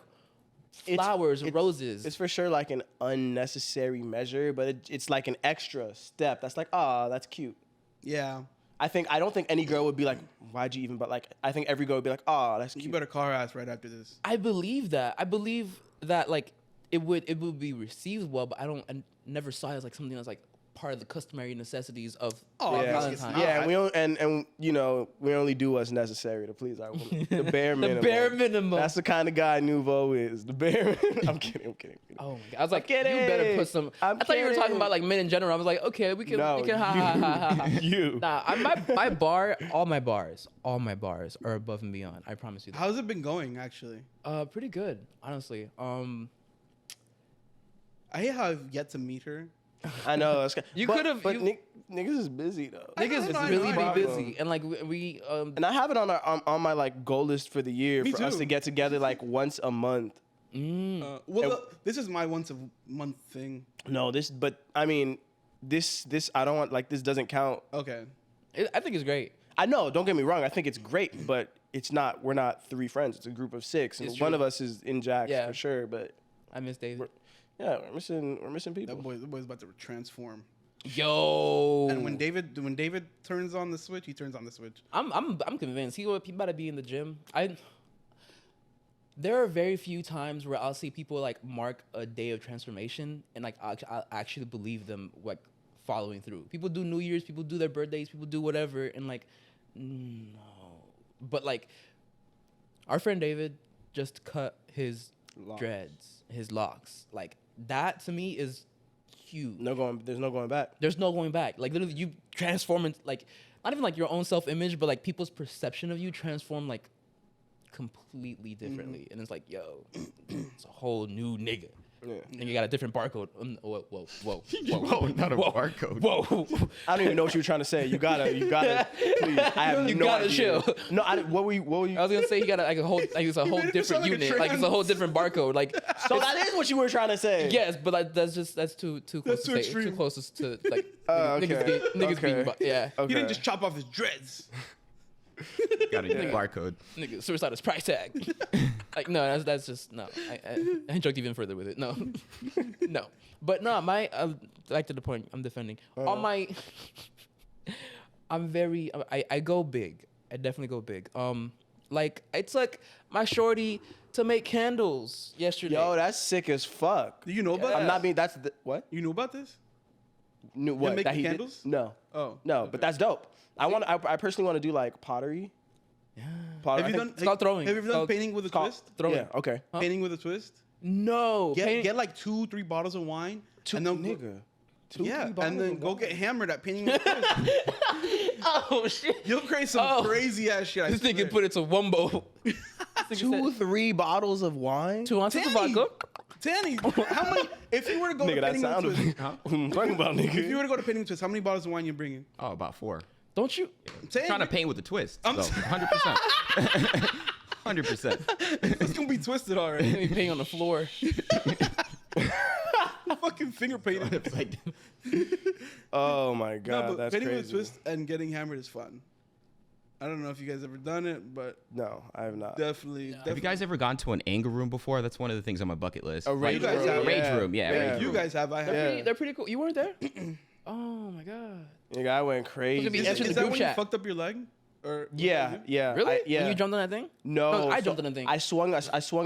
flowers and roses. It's for sure like an unnecessary measure, but it's like an extra step. That's like, oh, that's cute. Yeah. I don't think any girl would be like, why'd you even? But like, I think every girl would be like, oh, that's cute. You better call her ass right after this. I believe that. I believe that like it would be received well, but I never saw it as like something that's like part of the customary necessities of Valentine. Yeah, and you know, we only do what's necessary to please our women. The bare minimum. The bare minimum. That's the kind of guy Nuveaux is. The bare minimum. I'm kidding. Oh my god! I was like, you better put some. I thought you were talking about like men in general. I was like, okay, we can ha. You. Nah, my bar, all my bars are above and beyond. I promise you that. How's it been going, actually? Pretty good, honestly. I hate how I've yet to meet her. I know. You could have. But niggas is busy though. Niggas is really be busy, and like we and I have it on my like goal list for the year for us to get together like once a month. This is my once a month thing. No, but I mean, this I don't want like this doesn't count. Okay. I think it's great. I know. Don't get me wrong. I think it's great, but it's not. We're not 3 friends. It's a group of 6, and one of us is in Jax for sure. But I miss David. We're missing people. That boy's about to transform. Yo. And when David turns on the switch, he turns on the switch. I'm convinced he about to be in the gym. There are very few times where I'll see people like mark a day of transformation and like I'll actually believe them like following through. People do New Year's, people do their birthdays, people do whatever, and like no. But like our friend David just cut his dreads, his locks. Like that to me is huge. There's no going back. There's no going back. Like literally you transform into like not even like your own self-image, but like people's perception of you transform like completely differently. And it's like, yo, it's a whole new nigga. Yeah. And you got a different barcode. Whoa. Not a barcode. Whoa. I don't even know what you were trying to say. You gotta, please. I have You no gotta idea. chill. No, what were you? I was gonna say he got like it's a whole different unit. Like it's a whole different barcode. Like So that is what you were trying to say. yes, but like that's too close to say. Too close to like niggas being yeah. Okay. He didn't just chop off his dreads. Got a new barcode. Nigga, suicide is price tag. Like no, that's just no. I joked even further with it. No, no. But no, like to the point. I'm defending on my. I go big. I definitely go big. Like I took my shorty to make candles yesterday. Yo, that's sick as fuck. Do you know about I'm that? not being. That's what? You know about this? What? making That he did? candles? No. Oh. No, okay. but that's dope. I personally want to do like pottery. Yeah. Pottery. Have you I think- done? called throwing. Have you ever It's done called- painting with a twist? Throwing. Yeah. Okay. Painting with a twist. No. Get like 2-3 bottles of wine. And then nigga. and then go get hammered at painting with a twist. Oh shit. You'll create some crazy ass shit. This nigga put it to Wumbo. 2-3 bottles of wine. 2 ounces of vodka. Danny, how many? If you were to go Nigga, to that Painting sound with of Twist, what I'm talking about, nigga. if you were to go to Painting with Twist, how many bottles of wine you bringing? Oh, about 4. Don't you? Saying, Trying to paint with a twist. I'm So 100%. 100%. it's gonna be twisted already. Be paying on the floor. Fucking finger painted. It's like, Oh my No, god, but that's painting with a crazy. twist and getting hammered is fun. I don't know if you guys ever done it, but No, I have not. definitely. have you guys ever gone to an anger room before? That's one of the things on my bucket list. A rage you guys room? have- Rage room, yeah. Yeah. Rage You room. guys have. I have. Yeah. They're pretty cool. You weren't there? Oh my god. Nigga, I went crazy. be Is, Answer the is that group when chat. you fucked up your leg? Or Yeah, yeah. Really? Yeah. When you jumped on that thing? No, I so jumped on the thing. I swung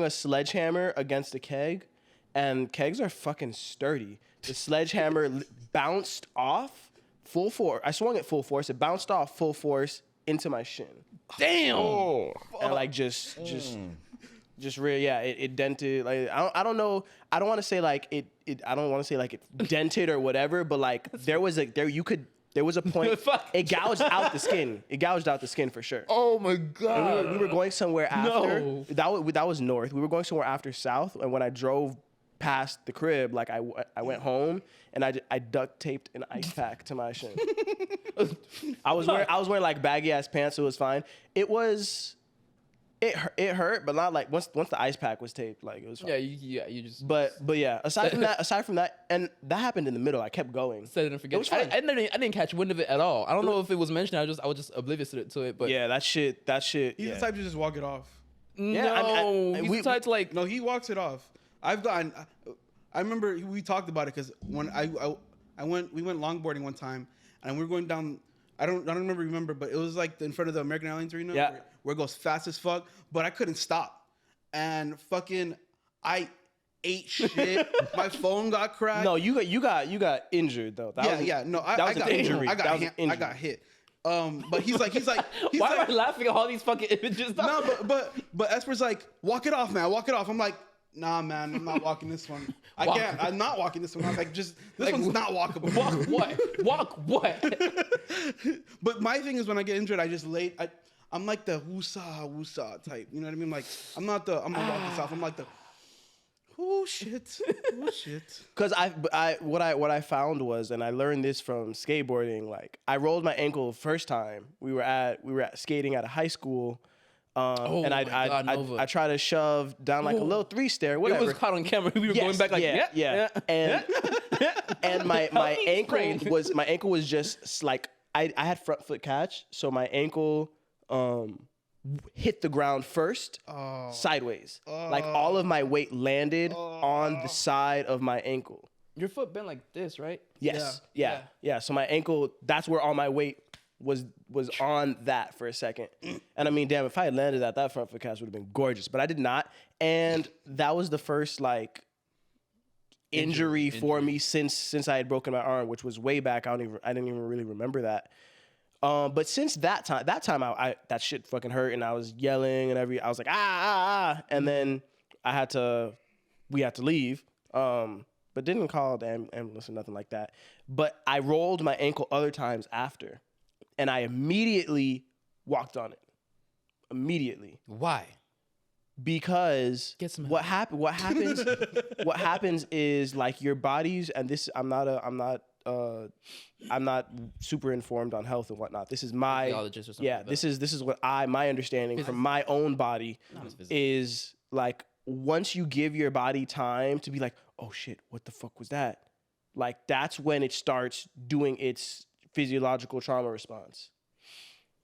a sledgehammer against a keg, and kegs are fucking sturdy. The sledgehammer bounced off full force. I swung it full force. It bounced off full force into my shin. Damn. And like just really, yeah, it dented. Like I don't know. I don't want to say like it. I don't want to say like it dented or whatever. But like there was a point. Fuck. It gouged out the skin. It gouged out the skin for sure. Oh my And god. we were going somewhere after. No. That was north. We were going somewhere after south. And when I drove past the crib, like I went home and I duct taped an ice pack to my shin. I was wearing like baggy ass pants, so it was fine. It hurt, but not like once the ice pack was taped, like it was fine. You just But yeah, aside from that, and that happened in the middle. I kept going. said it and forget. It was fine. I didn't catch wind of it at all. I don't know if it was mentioned. I was just oblivious to it. But Yeah, that shit. He's Yeah. the type to just walk it off. no, I- he's we- the type to like. No, he walks it off. I've gotten. I remember we talked about it because when we went longboarding one time and we were going down. I don't remember, but it was like in front of the American Airlines Arena. Yeah. Where it goes fast as fuck, but I couldn't stop, and fucking I ate shit. My phone got cracked. No, you got injured though. No, I that was got an injury. I That got was an hit. I injury. got hit. But he's like Why am I laughing at all these fucking images? no, but Esper's like, walk it off, man, walk it off. I'm like, nah, man, I'm not walking this one. I can't. I'm not walking this one. I'm like, this one's not walkable. Walk what? Walk what? But my thing is when I get injured, I just lay. I'm like the woosah type. You know what I mean? Like I'm not the I'm gonna walk this off. I'm like the shit. Because what I found was, and I learned this from skateboarding. Like I rolled my ankle first time. We were at skating at a high school. And my God, Nova. I tried to shove down like a little 3-stair, It whatever. was caught on camera. We were Yes, going back like yeah. And my ankle Sprained. was just like I had front foot catch, so my ankle hit the ground first, sideways. Like all of my weight landed on the side of my ankle. Your foot bent like this, right? Yes. Yeah. Yeah. So my ankle, that's where all my weight was on that for a second. And I mean, damn, if I had landed that front foot catch would have been gorgeous. But I did not. And that was the first like injury for me since I had broken my arm, which was way back. I didn't even really remember that. But since that time I that shit fucking hurt and I was yelling and I was like, ah. And then we had to leave. But didn't call the ambulance or nothing like that. But I rolled my ankle other times after. And I immediately walked on it. Immediately. Why? Because Get some what happens is like your bodies, and this I'm not super informed on health and whatnot. This is my Physiologist or something yeah. like This is what my understanding from my own body is like once you give your body time to be like, oh shit, what the fuck was that? Like that's when it starts doing its physiological trauma response.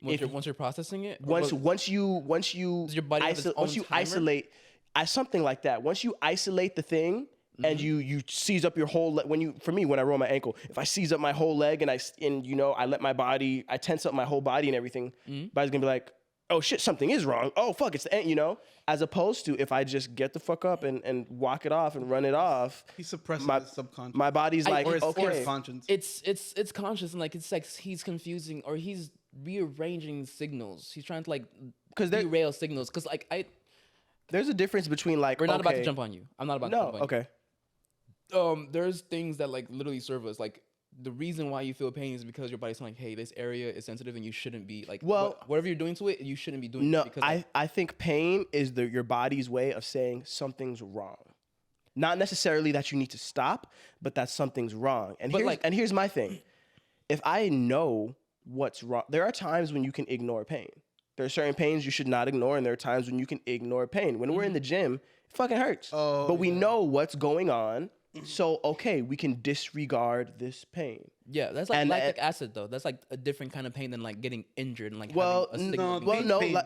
Once you're processing it? Once you Does your body have its own timer? isolate something like that. Once you isolate the thing and you seize up your whole when I roll my ankle, if I seize up my whole leg and I tense up my whole body and everything, body's gonna be like, oh shit, something is wrong. Oh fuck, it's the end, as opposed to if I just get the fuck up and walk it off and run it off. He suppresses his subconscious. My body's like, or his okay. conscience. It's conscious and like it's like he's confusing or he's rearranging signals. He's trying to like derail signals because like There's a difference between like we're not about to jump on you. I'm not about to jump on you. Okay. There's things that like literally serve us. Like the reason why you feel pain is because your body's like, hey, this area is sensitive and you shouldn't be like, whatever you're doing to it, you shouldn't be doing. No, it because I think pain is your body's way of saying something's wrong. Not necessarily that you need to stop, but that something's wrong. And But here's my thing. If I know what's wrong, there are times when you can ignore pain. There are certain pains you should not ignore, and there are times when you can ignore pain. When we're in the gym, it fucking hurts. But we know what's going on. So, okay, we can disregard this pain. Yeah, that's like lactic acid though. That's like a different kind of pain than like getting injured and like Well, having a signal.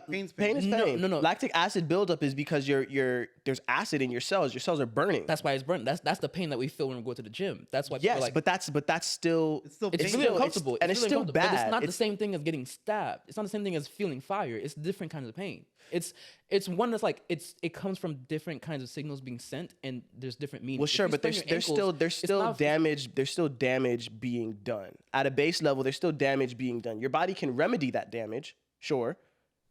Pain's pain is pain. pain. No. Lactic acid buildup is because there's acid in your cells. Your cells are burning. That's why it's burning. That's the pain that we feel when we go to the gym. That's why. Yes, like, but that's still It's still it's pain. really uncomfortable. and it's really still uncomfortable. But bad. it's not the It's- same thing as getting stabbed. It's not the same thing as feeling fire. It's different kinds of pain. It's one that's like it comes from different kinds of signals being sent, and there's different meanings. Well, If sure, you but sprain your there's ankles, still not- damage. There's still damage being done at a base level. There's still damage being done. Your body can remedy that damage, sure,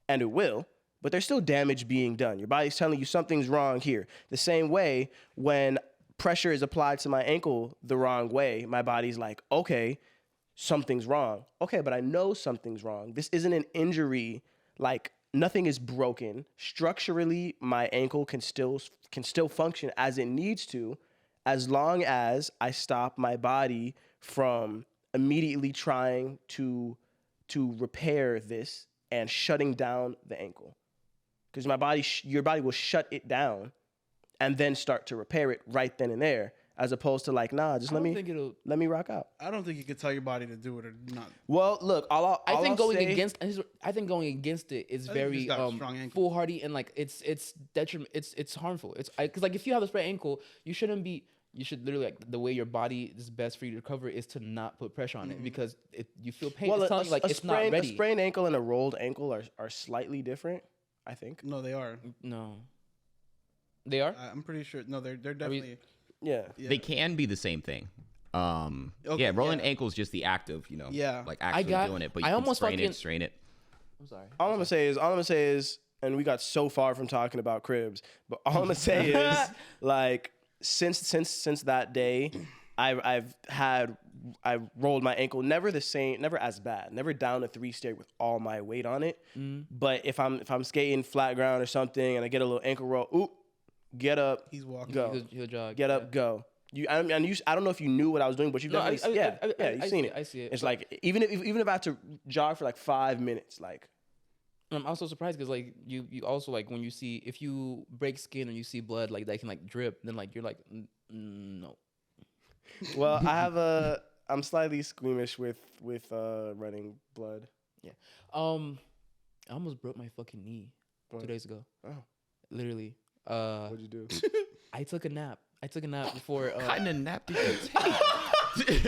and it will. But there's still damage being done. Your body's telling you something's wrong here. The same way when pressure is applied to my ankle the wrong way, my body's like, okay, something's wrong. Okay, but I know something's wrong. This isn't an injury. Like nothing is broken. Structurally, my ankle can still function as it needs to, as long as I stop my body from immediately trying to repair this and shutting down the ankle. Because your body will shut it down and then start to repair it right then and there, as opposed to like, nah, just let me rock out. I don't think you could tell your body to do it or not. Well, look, I think I'll going say- against it is think very he's got a strong ankle. foolhardy and like it's detriment. It's harmful. Because like if you have a sprained ankle, you should literally like the way your body is best for you to recover is to not put pressure on it because you feel pain. Well, It's telling you like it's not ready. A sprained ankle and a rolled ankle are slightly different, I think. No, they are. No, they are. I'm pretty sure. No, they're definitely. Yeah. They can be the same thing. Okay, rolling yeah. ankle is just the act of, Yeah. like actually doing it, but you I can almost strain fucking- it, strain it. I'm sorry. All I'm gonna say is, and we got so far from talking about cribs, but all I'm gonna say is, like, since that day, I've rolled my ankle, never as bad, never down a 3-stair with all my weight on it. But if I'm skating flat ground or something and I get a little ankle roll, oop, get up, He's walking. go, He'll jog. get up, go. I don't know if you knew what I was doing, but you've definitely, you've seen it. I see it. It's like even if I have to jog for like 5 minutes, like. I'm also surprised because like you also like when you see if you break skin and you see blood like that can like drip, then like you're like no. Well, I'm slightly squeamish with running blood. Yeah. I almost broke my fucking knee 2 days ago. Oh. Literally. What'd you do? I took a nap. Before. What kind of nap did you take? This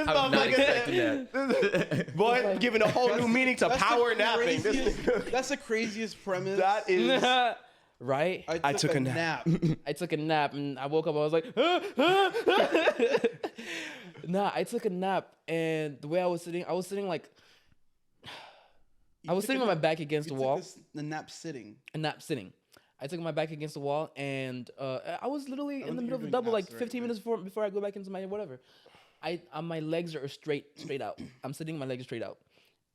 I was not expecting that. Boy, giving a whole new meaning to power napping. That's the craziest premise. That is. Right? I took a nap. I took a nap and I woke up. I was like, nah. I took a nap and the way I was sitting like I was sitting on my back against the wall. The nap sitting. A nap sitting. I took my back against the wall and I was literally in the think middle of you're a doing double, like naps 15 minutes before I go back into my whatever. My legs are straight out. I'm sitting, my legs are straight out,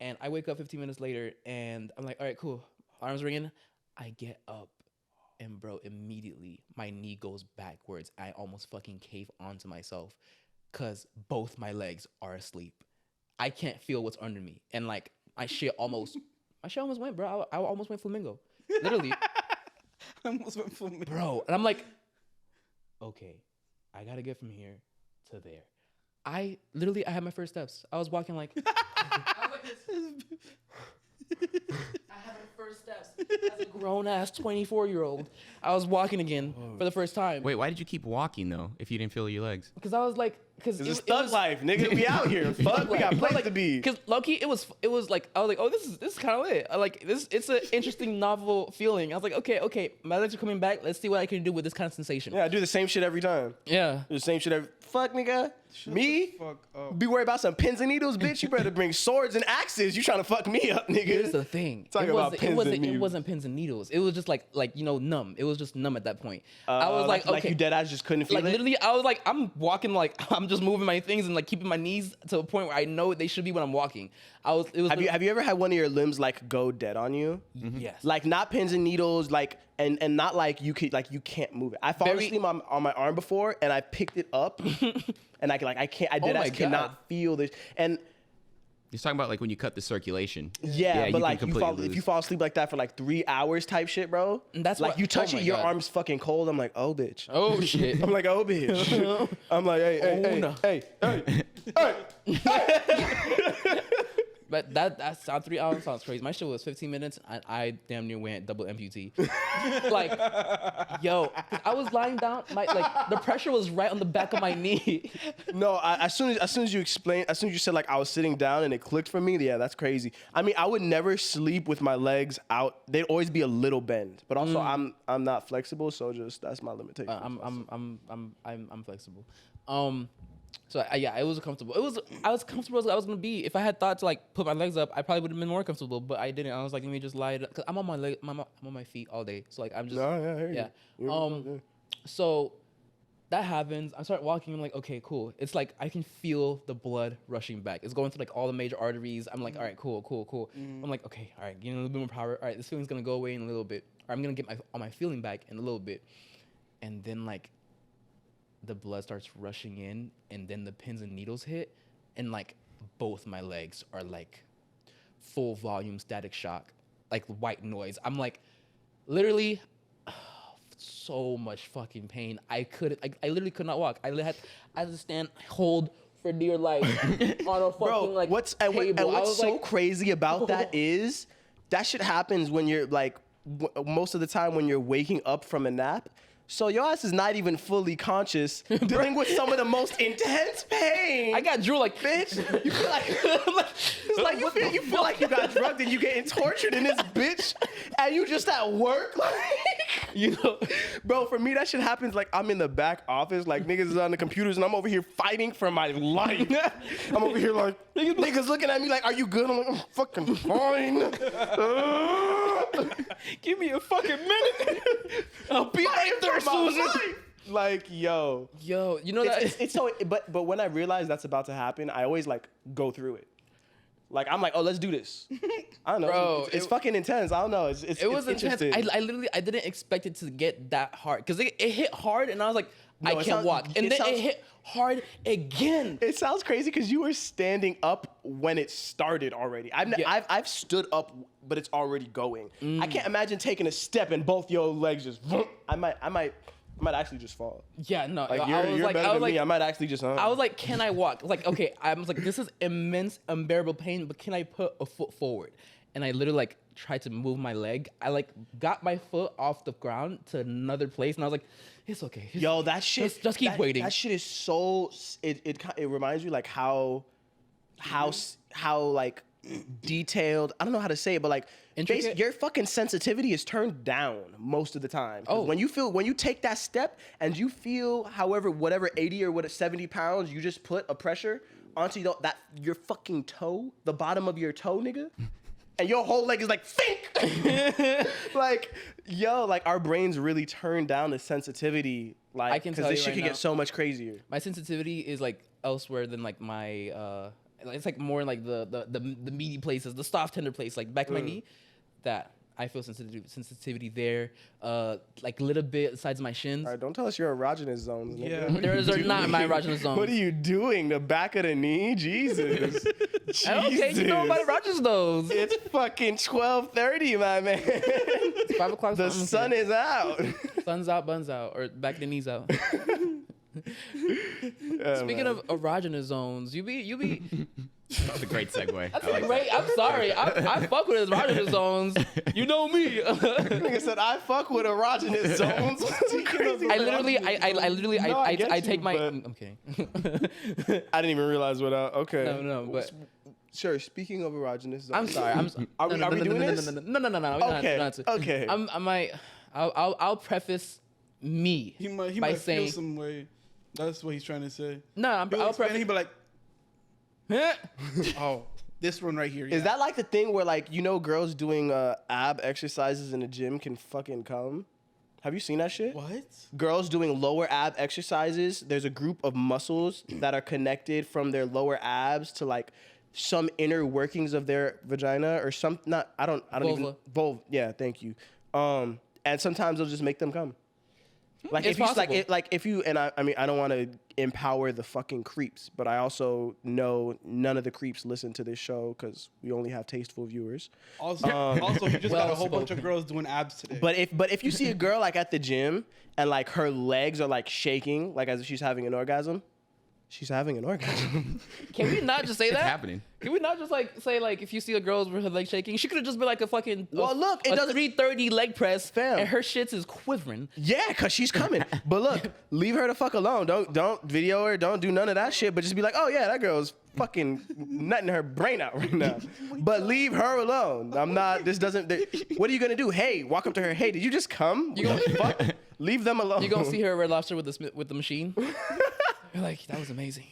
and I wake up 15 minutes later and I'm like, all right, cool. Arms ringing. I get up. And bro, immediately my knee goes backwards. I almost fucking cave onto myself because both my legs are asleep. I can't feel what's under me. And like my shit almost went, bro. I almost went flamingo. Literally. I almost went full. Bro. And I'm like, okay, I gotta get from here to there. I had my first steps. I was walking like, I was like this. I had my first steps as a grown ass 24-year-old. I was walking again for the first time. Wait, why did you keep walking though if you didn't feel your legs? Because I was like, It's a thug life, nigga. We out here. Fuck, we got place to be. Because low-key, it was like I was like, oh, this is kind of lit. I like this. It's an interesting, novel feeling. I was like, okay, my legs are coming back. Let's see what I can do with this kind of sensation. Yeah, I do the same shit every time. Yeah. Do the same shit every. Fuck, nigga. Me? Fuck up. Be worried about some pins and needles, bitch. You better bring swords and axes. You trying to fuck me up, nigga. Here's the thing. Talking about pins and It needles. wasn't pins and needles. It was just like numb. It was just numb at that point. I was like, okay. Like you dead ass just couldn't feel Like it. literally, I was like, I'm walking like I'm just moving my things and like keeping my knees to a point where I know they should be when I'm walking. Have you ever had one of your limbs like go dead on you? Yes. Like not pins and needles, like and not like you can't move it. I fallen asleep on my arm before and I picked it up and I cannot feel this. And He's talking about like when you cut the circulation. yeah, but you like can if completely you fall asleep like that for like 3 hours type shit, bro. And that's like what- you touch oh it, my your God. arm's fucking cold. I'm like, oh bitch. Oh shit. I'm like, oh bitch. I'm like, hey. But that sound 3 hours sounds crazy. My shit was 15 minutes. I damn near went double amputee. Like, yo, I was lying down. Like the pressure was right on the back of my knee. No, as soon as you said like I was sitting down and it clicked for me. Yeah, that's crazy. I mean, I would never sleep with my legs out. They'd always be a little bend. But also, I'm not flexible, so just that's my limitation. I'm flexible. So yeah, it was comfortable. I was comfortable as I was gonna be. If I had thought to like put my legs up, I probably would have been more comfortable. But I didn't. I was like, let me just lie. Cause I'm on my leg. I'm on my feet all day. So like I'm just. No, yeah, I hear you. Yeah. So that happens. I start walking. I'm like, okay, cool. It's like I can feel the blood rushing back. It's going through like all the major arteries. I'm like, all right, cool. I'm like, okay, all right, getting a little bit more power. All right, this feeling's gonna go away in a little bit. Or I'm gonna get my feeling back in a little bit. And then like the blood starts rushing in, and then the pins and needles hit, and like both my legs are like full volume static shock, like white noise. I'm like literally so much fucking pain. I literally could not walk. I had to stand, hold for dear life on a fucking Bro, what's so crazy about that is that shit happens when you're like most of the time when you're waking up from a nap. So your ass is not even fully conscious, dealing with some of the most intense pain. I got Drew like, bitch. You feel like it's like you feel like you got drugged and you getting tortured in this bitch, and you just at work, like you know, bro. For me, that shit happens like I'm in the back office, like niggas is on the computers, and I'm over here fighting for my life. I'm over here like niggas looking at me like, "Are you good?" I'm like, "I'm fucking fine." Give me a fucking minute. I'll be right there, Susan. Like, yo, you know that it's so. But when I realize that's about to happen, I always like go through it. Like I'm like, oh, let's do this. I don't know, Bro, it's fucking intense. I don't know. It was intense. I literally didn't expect it to get that hard because it hit hard, and I was like, I can't walk, and then it hit hard again. It sounds crazy because you were standing up when it started already. I've stood up, but it's already going. I can't imagine taking a step and both your legs just. I might actually just fall. Yeah, no. Like you're better than me. I might actually just. I was like, can I walk? Like, okay. I was like, this is immense, unbearable pain, but can I put a foot forward? And I literally like tried to move my leg. I like got my foot off the ground to another place, and I was like, it's okay. Yo, that shit. Just keep waiting. That shit is so. It reminds you like how like detailed. I don't know how to say it, but like your fucking sensitivity is turned down most of the time. Oh, when you take that step and you feel whatever 80 or 70 pounds you just put a pressure onto your fucking toe, the bottom of your toe, nigga. And your whole leg is like, fink! Like, yo, like our brains really turn down the sensitivity, like, because this shit can get so much crazier. My sensitivity is like elsewhere than like my, it's like more like the meaty places, the soft tender place, like back of my knee, that I feel sensitivity there, like a little bit sides of my shins. All right, don't tell us your erogenous zones. Yeah, those are not my erogenous zones. What are you doing? The back of the knee? Jesus. Okay, you know about erogenous zones. It's fucking 12:30, my man. It's 5 o'clock. The sun is out. Sun's out, buns out, or back of the knees out. Speaking of erogenous zones, you be. That's a great segue. That's great. I'm sorry. I fuck with erogenous zones. You know me. Nigga said I fuck with erogenous zones. I take my. I'm kidding. I didn't even realize what. Okay. No, but. Sure. Speaking of erogenous zones, I'm sorry. Are we doing this? No. Okay. I'll preface me He by might saying feel some way. That's what he's trying to say. no. I'll preface. He'd be like, oh, this one right here. Is that like the thing where like girls doing ab exercises in the gym can fucking come? Have you seen that shit? What? Girls doing lower ab exercises. There's a group of muscles that are connected from their lower abs to like some inner workings of their vagina or some. Not. I don't even. Vulva. Yeah. Thank you. And sometimes they'll just make them come. Like It's if you possible. like if you and I mean I don't want to empower the fucking creeps, but I also know none of the creeps listen to this show because we only have tasteful viewers. Also, you just got a whole bunch of girls doing abs today. But if you see a girl like at the gym and like her legs are like shaking like as if she's having an orgasm, she's having an orgasm. Can we not just say that? It's happening. Can we not just like say like if you see a girl with her leg shaking, she could have just been like a fucking Look, it a doesn't 330 leg press, Fam. and her shits is quivering. Yeah, cause she's coming. But look, leave her the fuck alone. Don't video her. Don't do none of that shit. But just be like, oh yeah, that girl's fucking nutting her brain out right now. But leave her alone. I'm not. This doesn't. What are you gonna do? Hey, walk up to her. Hey, did you just come? You gonna fuck? Leave them alone. You gonna see her at Red Lobster with the machine? You're like, that was amazing.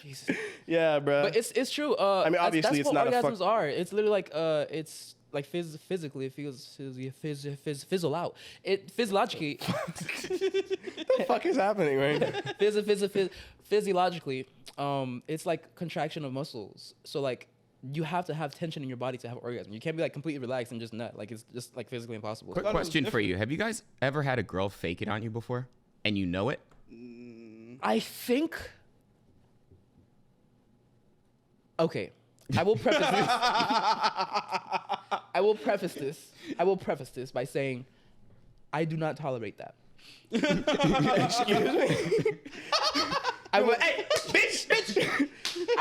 Jesus. Yeah, bro. But it's true. I mean, obviously, that's it's what not a orgasms fuck. are. It's literally like it's like physically, it fizzle out. It physiologically, What the fuck is happening right now? physiologically, it's like contraction of muscles. So like you have to have tension in your body to have orgasm. You can't be like completely relaxed and just nut. Like it's just like physically impossible. Quick question for you: have you guys ever had a girl fake it on you before, and you know it? I think. Okay, I will preface this. I will preface this by saying, I do not tolerate that. Excuse me. I will. Hey, bitch!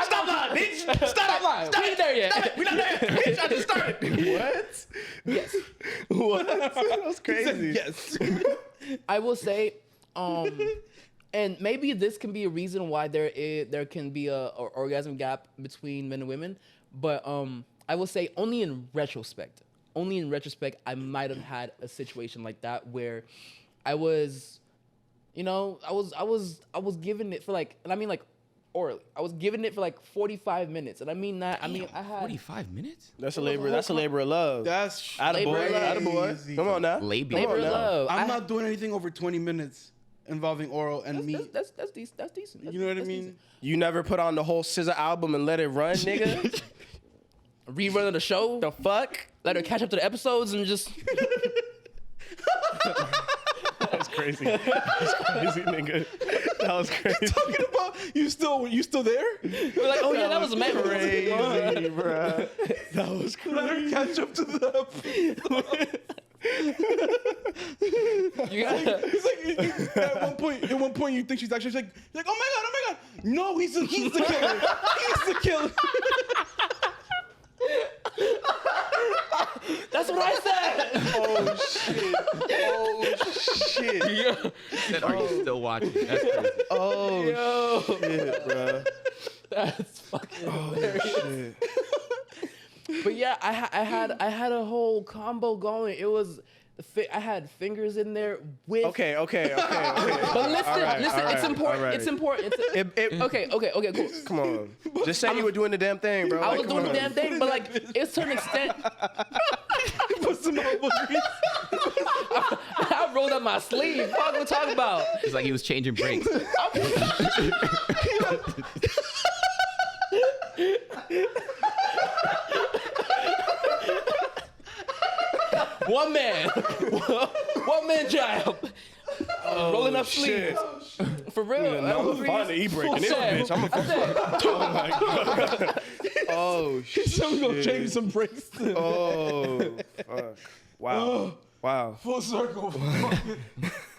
Stop lying, bitch! Stop lying. We ain't there yet. We're not there. Bitch, I just started. What? Yes. What? That was crazy. Yes. I will say, and maybe this can be a reason why there can be a orgasm gap between men and women, but I will say only in retrospect, I might have had a situation like that where I was, I was giving it for like, and I mean like orally, I was giving it for like 45 minutes, and I mean that, I had 45 minutes? That's a labor of love. That's Labor of love. Attaboy. Come on now. Labor. labor of love. I'm not doing anything over 20 minutes involving oral and meat. That's decent. That's decent. You know what I That's mean? decent. You never put on the whole SZA album and let it run, nigga? Rerun of the show. The fuck? Let her catch up to the episodes and just. That's crazy. That's crazy, nigga. That was crazy. Talking about you still there? We're like, oh yeah, that was amazing. Crazy, bro. That was Let her crazy. catch up to the. You gotta, It's like at one point you think she's actually like oh my god, no, he's the killer. He's the killer. that's what I said. Oh, shit. Oh, shit. Said, are you still watching? That's crazy. Oh, shit, bro. That's fucking hilarious. Shit. But yeah, I had a whole combo going. It was I had fingers in there with. Okay. But listen, All right, it's important. all right. It's important. Okay, cool. Come on. Just say you were doing the damn thing, bro. I Like, was come doing the on. damn thing, but like it's to an extent. Put some elbow grease. I rolled up my sleeve. What we talking about? It's like he was changing brakes. One man job. Rolling up sleeves. For real. No, find the e-brake in this bitch. I'm a Oh my god. Oh shit. So we gonna change some brakes. Oh fuck. Wow. Wow. Full circle.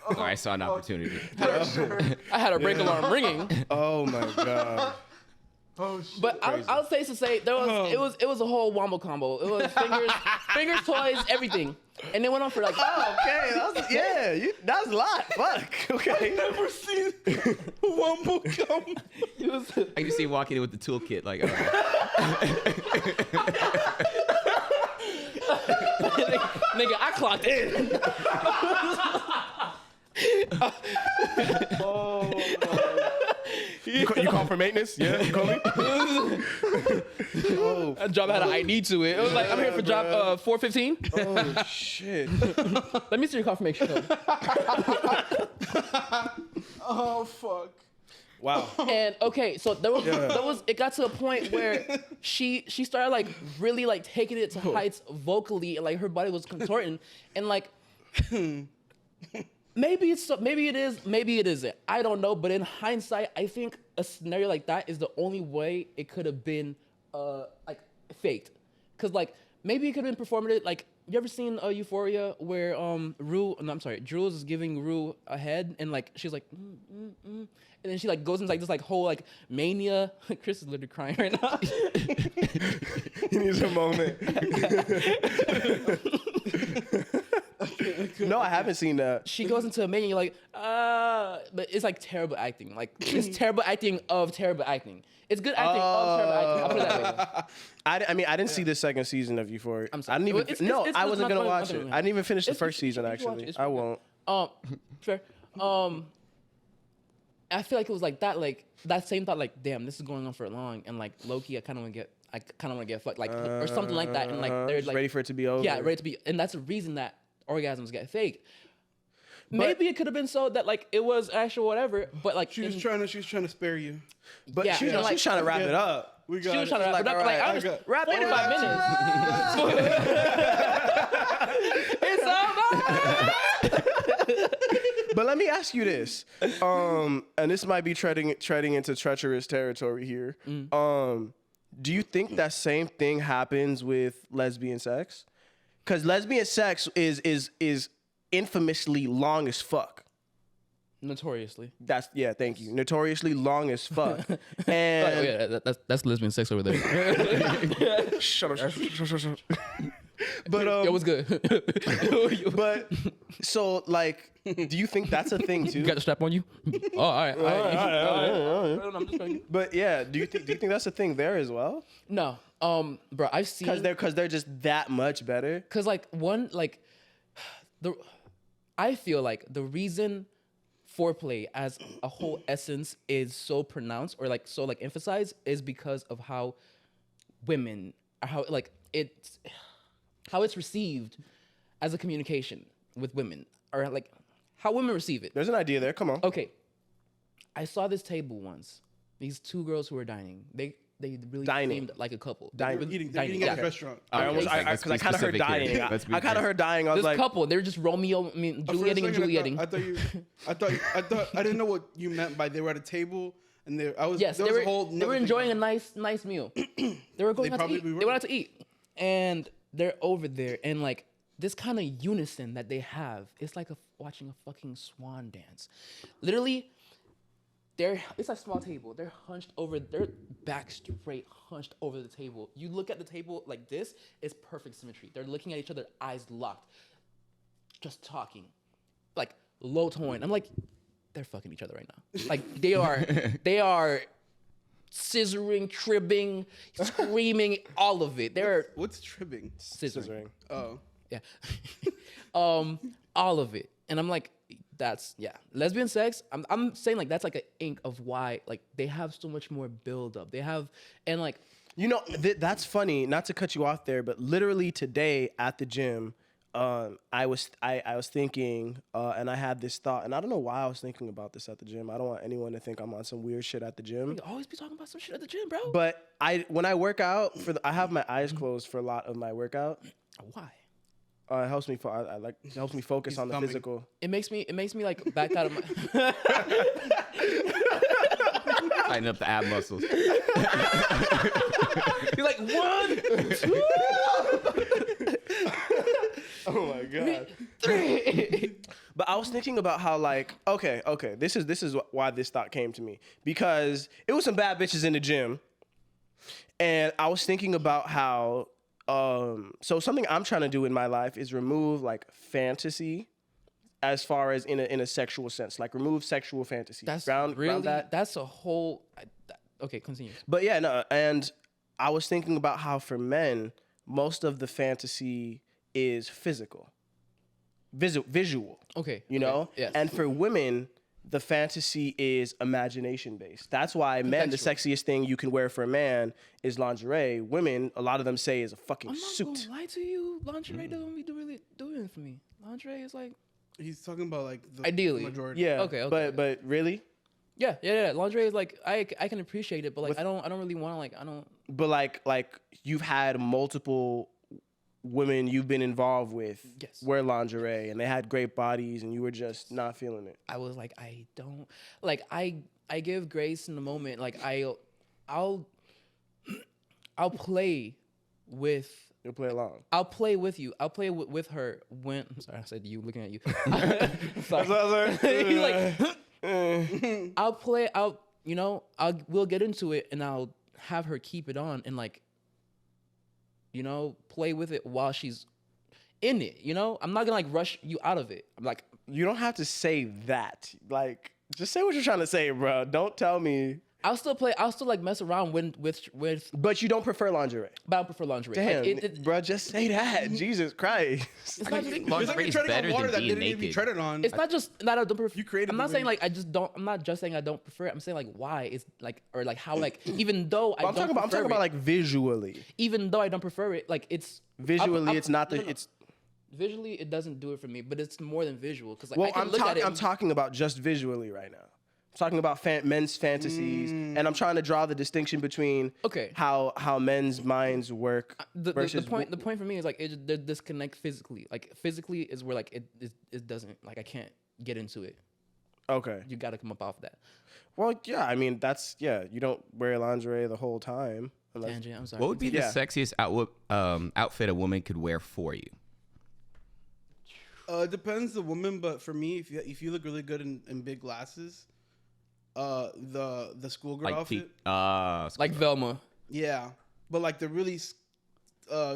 Oh, I saw an opportunity. I had a brake alarm ringing. Oh my god. Oh shit. But I'll say to say there was it was a whole wombo combo. It was fingers, toys, everything, and it went on for like. Oh, okay. That was a lot. Fuck. Okay. Never seen Wumble come. It was, I can see him walking in with the toolkit, like, nigga, I clocked in. Oh. You call for maintenance? Yeah, you call me. That job had an ID to it. It was like, I'm here for job 415. Oh shit. Let me see your confirmation code. Oh fuck. Wow. And okay, so there was it got to a point where she started like really like taking it to heights vocally, and like her body was contorting, and like maybe it is, maybe it isn't. I don't know, but in hindsight, I think a scenario like that is the only way it could have been like faked, cause like maybe it could have been performative. Like, you ever seen Euphoria where Jules is giving Rue a head, and like she's like, and then she like goes into like this like whole like mania. Chris is literally crying right now. He needs a moment. No, I haven't seen that. She goes into a mania, you're like, but it's like terrible acting. Like, it's terrible acting of terrible acting. It's good acting of terrible acting. I'll put it that way. I mean, I didn't see the second season of Euphoria. I'm sorry. I didn't even. I wasn't gonna watch it. funny. I didn't even finish the It's- first season. you should watch Actually, it. I won't. Fair. I feel like it was like that. Like that same thought. Like, damn, this is going on for long, and like low-key, I kind of want to get fucked, like or something like that. And like they're Just like ready for it to be over. Yeah, ready to be. And that's the reason that orgasms get faked. Maybe it could have been so that like it was actual whatever, but like She was trying to spare you. But Yeah, she's and, like, trying to wrap yeah. it up. We got she was it. trying to wrap it up. Like, I was Wrap it 45 up. minutes. It's over. But let me ask you this, and this might be treading into treacherous territory here. Do you think that same thing happens with lesbian sex? Because lesbian sex is infamously long as fuck. Notoriously. Thank you. Notoriously long as fuck. Oh And yeah, that's lesbian sex over there. shut up. But It was good. but so like, do you think that's a thing too? You got the strap on you? Oh, all right. I'm just trying. But yeah, do you think that's a thing there as well? No, bro, I've seen Because they're just that much better. Cause like I feel like the reason foreplay as a whole essence is so pronounced or like so like emphasized is because of how women how it's received as a communication with women, or like how women receive it. There's an idea there. Come on. Okay, I saw this table once. These two girls who were dining. They really Dining. seemed like a couple. Dining. They're eating at a restaurant. Because I kind of heard dying. I kind of heard dying. I was This like, couple, they were just Julietting and Julieting. I thought I didn't know what you meant by they were at a table and Yes, there they was were, a whole they were enjoying a nice meal. They were going out to probably eat. were. They went out to eat. And they're over there, and like this kind of unison that they have, it's like watching a fucking swan dance. Literally, it's a small table. They're hunched over, their back straight, hunched over the table. You look at the table like this, it's perfect symmetry. They're looking at each other, eyes locked, just talking, like low tone. I'm like, they're fucking each other right now. Like they are scissoring, tribbing, screaming, all of it. What's tribbing? Scissoring. Oh. Yeah. All of it. And I'm like, lesbian sex, I'm saying like that's like an ink of why like they have so much more build up. They have, and like, you know, that's funny. Not to cut you off there, but literally today at the gym, I was thinking, and I had this thought, and I don't know why I was thinking about this at the gym. I don't want anyone to think I'm on some weird shit at the gym. you always be talking about some shit at the gym, bro. But when I work out, I have my eyes closed for a lot of my workout. Why? It helps me. It helps me focus on the thumbing. physical. It makes me like back out of my. Tighten up the ab muscles. You're like 1, 2, Oh my god. 3. But I was thinking about how like, okay, this is why this thought came to me, because it was some bad bitches in the gym, and I was thinking about how so something I'm trying to do in my life is remove like fantasy, as far as in a sexual sense, like remove sexual fantasy. That's Ground that. That's a whole. Okay, continue. But yeah, no, and I was thinking about how for men, most of the fantasy is physical, visual. Okay. You know? Yes. And for women, the fantasy is imagination based. That's why men, the sexiest thing you can wear for a man is lingerie. Women, a lot of them say is a fucking I'm not suit. gonna lie to you. Lingerie doesn't really do it for me. Lingerie is like He's talking about like the Ideally. majority. Yeah. Okay. But really? Yeah. Lingerie is like I can appreciate it, but like I don't really want to like I don't. But like you've had multiple women you've been involved with wear lingerie and they had great bodies and you were just not feeling it. I was like I don't like I give grace in the moment. Like I'll play with. You'll play along. I'll play with you. I'll play with her when. I'm sorry, I said you. Looking at you. He's like, I'll play. We'll get into it, and I'll have her keep it on, and like, play with it while she's in it. I'm not gonna like rush you out of it. I'm like, you don't have to say that. Like, just say what you're trying to say, bro. Don't tell me. I'll still play. I'll still like mess around with. But you don't prefer lingerie. But I prefer lingerie. Damn, bro, just say that. Jesus Christ. It's not just, lingerie is better than being naked. Treaded on. It's not just that I don't prefer. You created I'm not saying like I just don't. I'm not just saying I don't prefer it. I'm saying like why it's like or like how like even though I'm talking about like visually. Even though I don't prefer it, like it's visually, it's not the no. it's. Visually, it doesn't do it for me, but it's more than visual because like Well, I can look at it. I'm talking about just visually right now. I'm talking about men's fantasies, and I'm trying to draw the distinction between how men's minds work versus the point for me is like they disconnect physically. Like physically is where like it doesn't like I can't get into it. Okay, you got to come up off that. Well, yeah, I mean you don't wear lingerie the whole time. Tangent, I'm sorry. What would be the sexiest outfit a woman could wear for you? It depends the woman, but for me, if you look really good in big glasses, the schoolgirl outfit, like Velma. Yeah, but like the really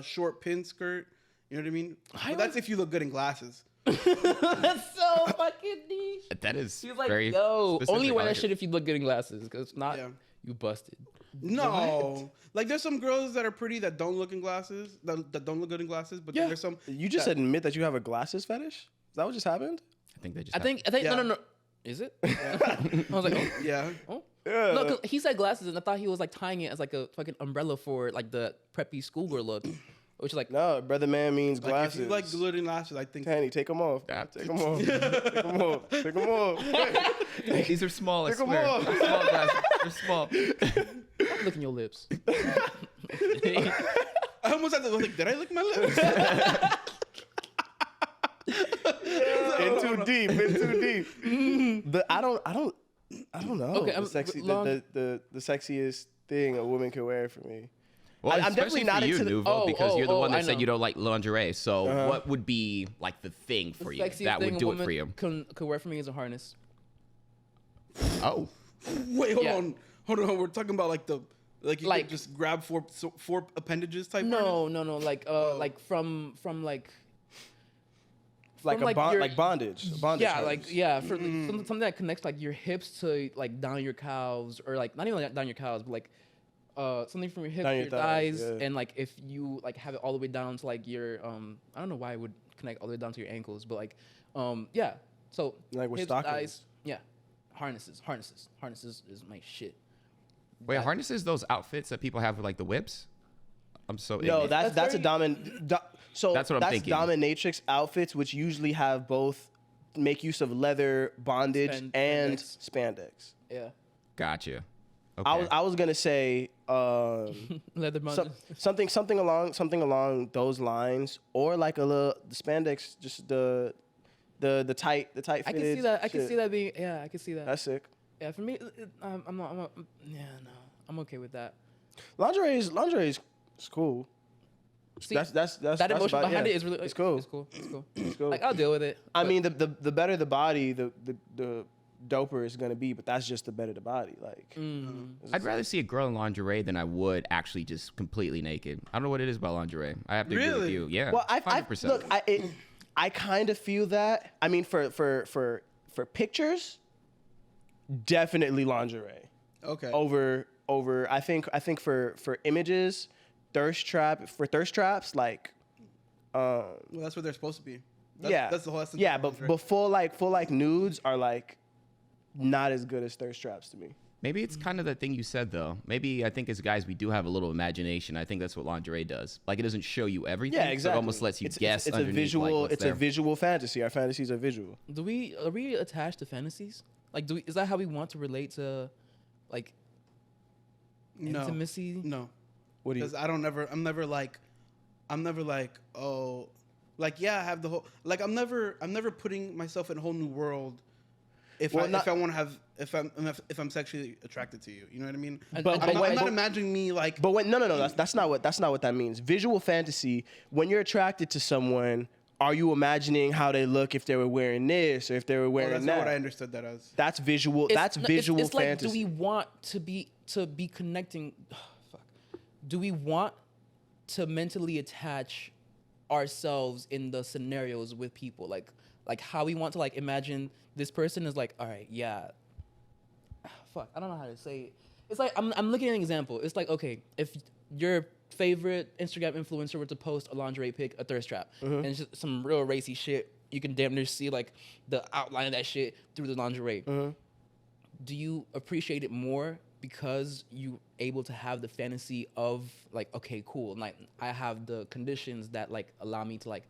short pin skirt, you know what I mean? But that's if you look good in glasses. That's so fucking niche. That is like, very yo, specific. only wear that shit if you look good in glasses, because if not, you busted. No, like there's some girls that are pretty that don't look in glasses, that don't look good in glasses, but then there's some. You just admit that you have a glasses fetish? Is that what just happened? I think they just. I think no. Is it? Yeah. I was like, oh. Yeah. Oh. Yeah. No, cause he said glasses, and I thought he was like tying it as like a fucking umbrella for like the preppy schoolgirl look, which is like no, brother man means glasses. If you like good in lashes, I think. Tanny, take them off. Take them off. Take them off. Take them off. These are small. I Take them swear. off. They're small glasses. They're small. I'm licking your lips. I almost had to like, did I lick my lips? In too deep. I don't know. Okay, the sexiest thing a woman could wear for me. Well, I'm definitely not you, into Nuveaux, because you're the one that said you don't like lingerie. So Uh-huh. what would be like the thing for you that would do it for you? Could wear for me is a harness. Oh. Wait, hold on. We're talking about like the you could just grab four appendages type. No. Like from like. Like from, like bondage. Yeah, harness. like for something that connects like your hips to like down your calves, or like not even like down your calves, but like something from your hips to your thighs, and like if you like have it all the way down to like your I don't know why it would connect all the way down to your ankles, but like yeah. So like with hips, stockings. thighs, yeah. Harnesses is my shit. Wait, harnesses those outfits that people have with like the whips? I'm so no, ignorant. that's a dominant. So that's what I'm thinking. Dominatrix outfits, which usually have both make use of leather, bondage, and spandex. Yeah. Gotcha. Okay. I was gonna say leather bondage. something along those lines, or like a little the spandex, just the tight fitted. I can see that. I can see that being. Yeah, I can see that. That's sick. Yeah, for me, I'm okay with that. Lingerie is cool. See, that's that emotion behind it is really it's cool. It's cool. Like I'll deal with it. I mean, the better the body, the doper it's gonna be. But that's just the better the body. Like, I'd rather see a girl in lingerie than I would actually just completely naked. I don't know what it is about lingerie. I have to agree with you. Yeah. Well, I 100%. look. I kind of feel that. I mean, for pictures, definitely lingerie. Okay. Over. I think for images. Thirst traps, like, well, that's what they're supposed to be. That's the whole essence. Yeah, but full like nudes are like not as good as thirst traps to me. Maybe it's kind of the thing you said, though. Maybe I think as guys, we do have a little imagination. I think that's what lingerie does. Like, it doesn't show you everything. Yeah, exactly. So it almost lets you guess. It's a visual. Like, what's it's there. a visual fantasy. Our fantasies are visual. Are we attached to fantasies? Like, is that how we want to relate to, like, intimacy? No. What do you? Because I'm never like, oh, like, yeah, I have the whole, like, I'm never putting myself in a whole new world. If I want to have, if I'm sexually attracted to you, you know what I mean. But I'm not imagining me like. But when no, that's not what that means. Visual fantasy. When you're attracted to someone, are you imagining how they look if they were wearing this or if they were wearing that's that? not what I understood that as. That's visual. That's visual it's fantasy. Like, do we want to be connecting? Fuck. Do we want to mentally attach ourselves in the scenarios with people? Like how we want to like imagine this person is like, all right, yeah. Fuck, I don't know how to say it. It's like I'm looking at an example. It's like, okay, if your favorite Instagram influencer were to post a lingerie pic, a thirst trap, and it's just some real racy shit, you can damn near see like the outline of that shit through the lingerie. Do you appreciate it more because you able to have the fantasy of like, okay, cool, like I have the conditions that like allow me to like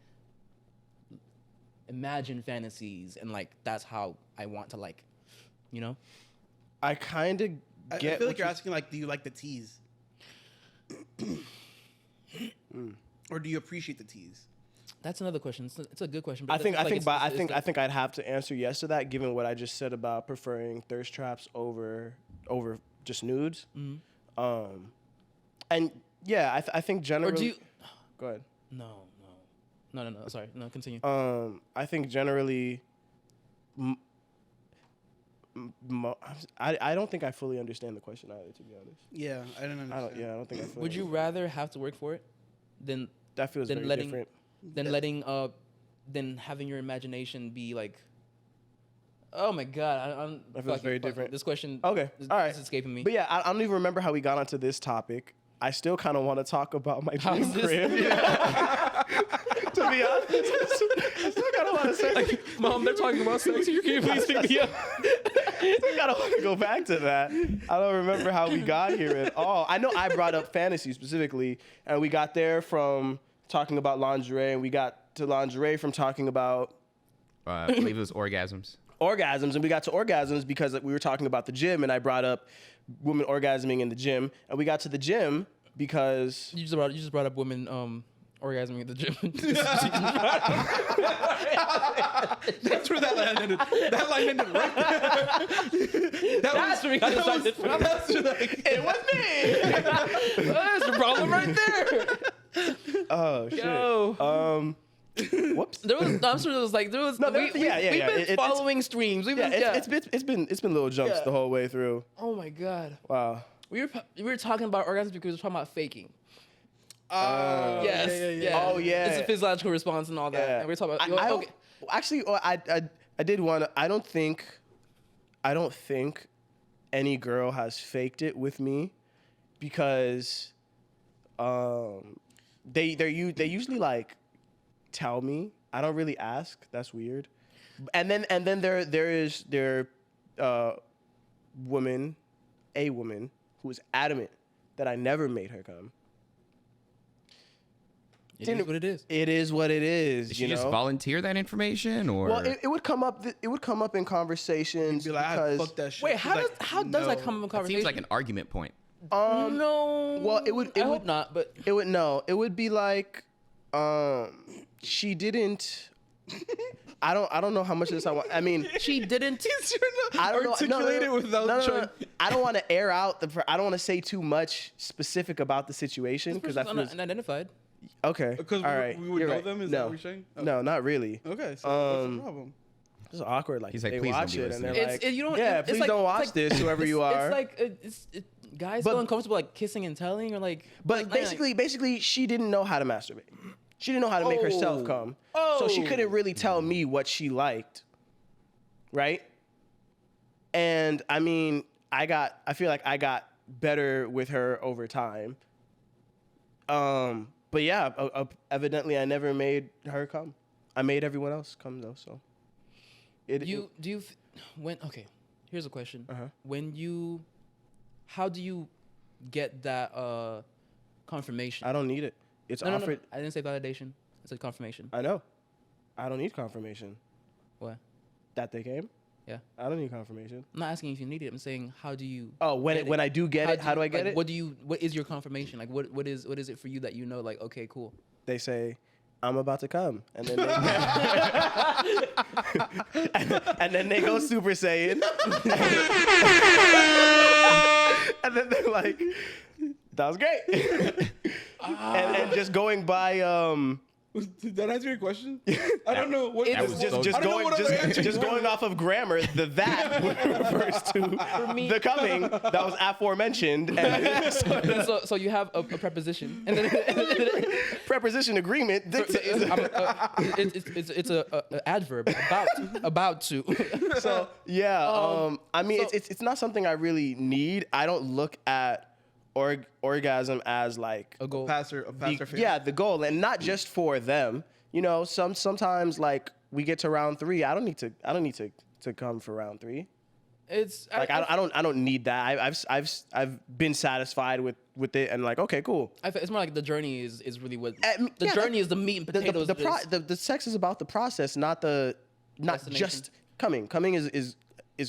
imagine fantasies, and like that's how I want to like, you know? I kind of get. I feel like you're asking like, do you like the tease, or do you appreciate the tease? That's another question. It's a good question. But I think I'd have to answer yes to that, given what I just said about preferring thirst traps over just nudes. And yeah, I think generally. Or do you? Go ahead. No. Sorry. No, continue. I think generally. I don't think I fully understand the question either, to be honest. Yeah, I don't understand. I don't think I fully. Would you rather have to work for it than That feels very different. than having your imagination be like, oh my god, That feels very different. This question, Okay, all right, is escaping me. But yeah, I don't even remember how we got onto this topic. I still kind of want to talk about my dream crib. To be honest, I still kind of want to say, Like, Mom, they're talking about sex. You can please pick me up. still kind of want to go back to that. I don't remember how we got here at all. I know I brought up fantasy specifically, and we got there from talking about lingerie, and we got to lingerie from talking about I believe it was orgasms. orgasms, and we got to orgasms because we were talking about the gym, and I brought up women orgasming in the gym, and we got to the gym because You just brought up women orgasming at the gym. That's where that line ended. That line ended right there. That's where we got decided from. it was me. That's the problem right there. Oh shit. Yo. Whoops. I'm sure there was like we've been following streams. We've been, It's been little jumps the whole way through. Oh my god. Wow. We were talking about orgasms because we were talking about faking. Yes. Yeah. Oh, yeah. It's a physiological response and all that. Yeah. And we're talking about. I Okay. actually, I did want to. I don't think any girl has faked it with me because they usually like tell me. I don't really ask. That's weird. And then there is a woman who is adamant that I never made her come. It is what it is. It is what it is. Did she just volunteer that information, or? Well, it would come up. It would come up in conversations. Be like, because, fuck that shit. Wait, She's how like, does that come in It conversation? seems like an argument point. No. Well, it would. I hope not. But It would no. It would be like, she didn't. I don't know how much of this I want. I mean, she didn't. I don't articulate it without trying. I don't want to air out I don't want to say too much specific about the situation because I feel unidentified. okay. Because all right. we would You're know right. them. Is no. that what you're saying? Okay. No, not really. Okay. So what's the problem? It's awkward. Like He's like, they "Please don't watch be it and they're listening." like, You don't. yeah, it's please like- don't it's watch like- this, whoever you are. It's like guys But- feel uncomfortable like kissing and telling or like. But basically, she didn't know how to masturbate. She didn't know how to make herself come. So she couldn't really tell me what she liked. Right? And I mean, I feel like I got better with her over time. But yeah, evidently I never made her come. I made everyone else come though, so. when okay. Here's a question. How do you get that confirmation? I don't need it. It's offered. No. I didn't say validation. I said confirmation. I know. I don't need confirmation. What? That they came? Yeah. I don't need confirmation. I'm not asking if you need it. I'm saying how do you? Oh, when I do get it, how do I get it? What is your confirmation? Like what is it for you that you know? Like okay, cool. They say, I'm about to come, and then they and then they go Super Saiyan, and then they're like, that was great, and just going by Did that answer your question? I don't know. What, just going off of grammar, that refers to the coming that was aforementioned. And so you have a preposition, and then preposition agreement. It's a adverb about to. So yeah, I mean, it's not something I really need. I don't look at orgasm as like a goal, a passer phase. Yeah, the goal, and not just for them. You know, sometimes like we get to round 3, I don't need to come for round 3. It's like I don't need that. I've been satisfied with it, and like okay, cool. It's more like the journey is really what the journey is. The meat and potatoes. The sex is about the process, not just coming. Coming is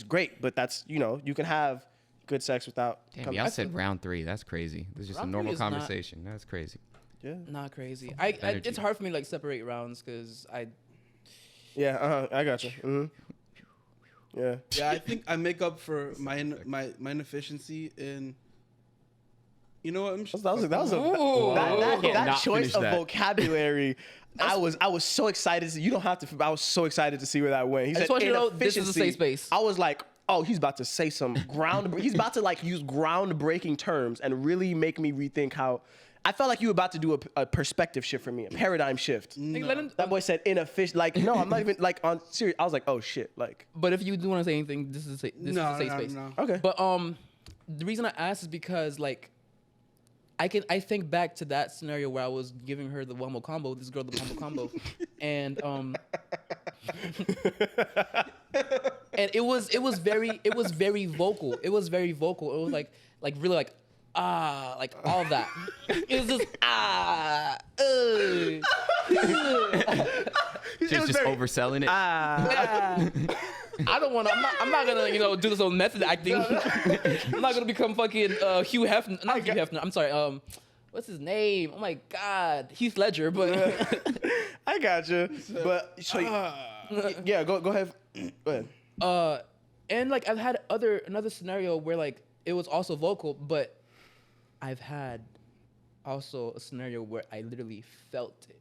great, but that's, you know, you can have good sex without. Damn, y'all said round 3. That's crazy. This is just a normal conversation. That's crazy. Yeah. Not crazy. It's hard for me to like separate rounds because I. Yeah. I got you. Mm-hmm. Yeah. Yeah, I think I make up for my inefficiency in. You know what? That choice of vocabulary. I was so excited. You don't have to. I was so excited to see where that went. He said, "I just want you to know this is a safe space." I was like, "Oh, he's about to say some he's about to like use groundbreaking terms and really make me rethink how." I felt like you were about to do a perspective shift for me, a paradigm shift. No. That boy said inefficient. Like, no, I'm not even like on serious. I was like, oh shit, like. But if you do want to say anything, this is a safe space. No. Okay. But the reason I asked is because like, I think back to that scenario where I was giving her the wombo combo, this girl the wombo combo, and and it was very vocal. It was very vocal. It was like really like. Like all of that. It was just She's just overselling it. I don't want to. I'm not gonna do this old method acting. I'm not gonna become fucking Hugh Hefner. Not Hugh Hefner. I'm sorry. What's his name? Oh my God, Heath Ledger. But I got you. But so yeah, go ahead. Go ahead. And like I've had another scenario where like it was also vocal, but I've had also a scenario where I literally felt it,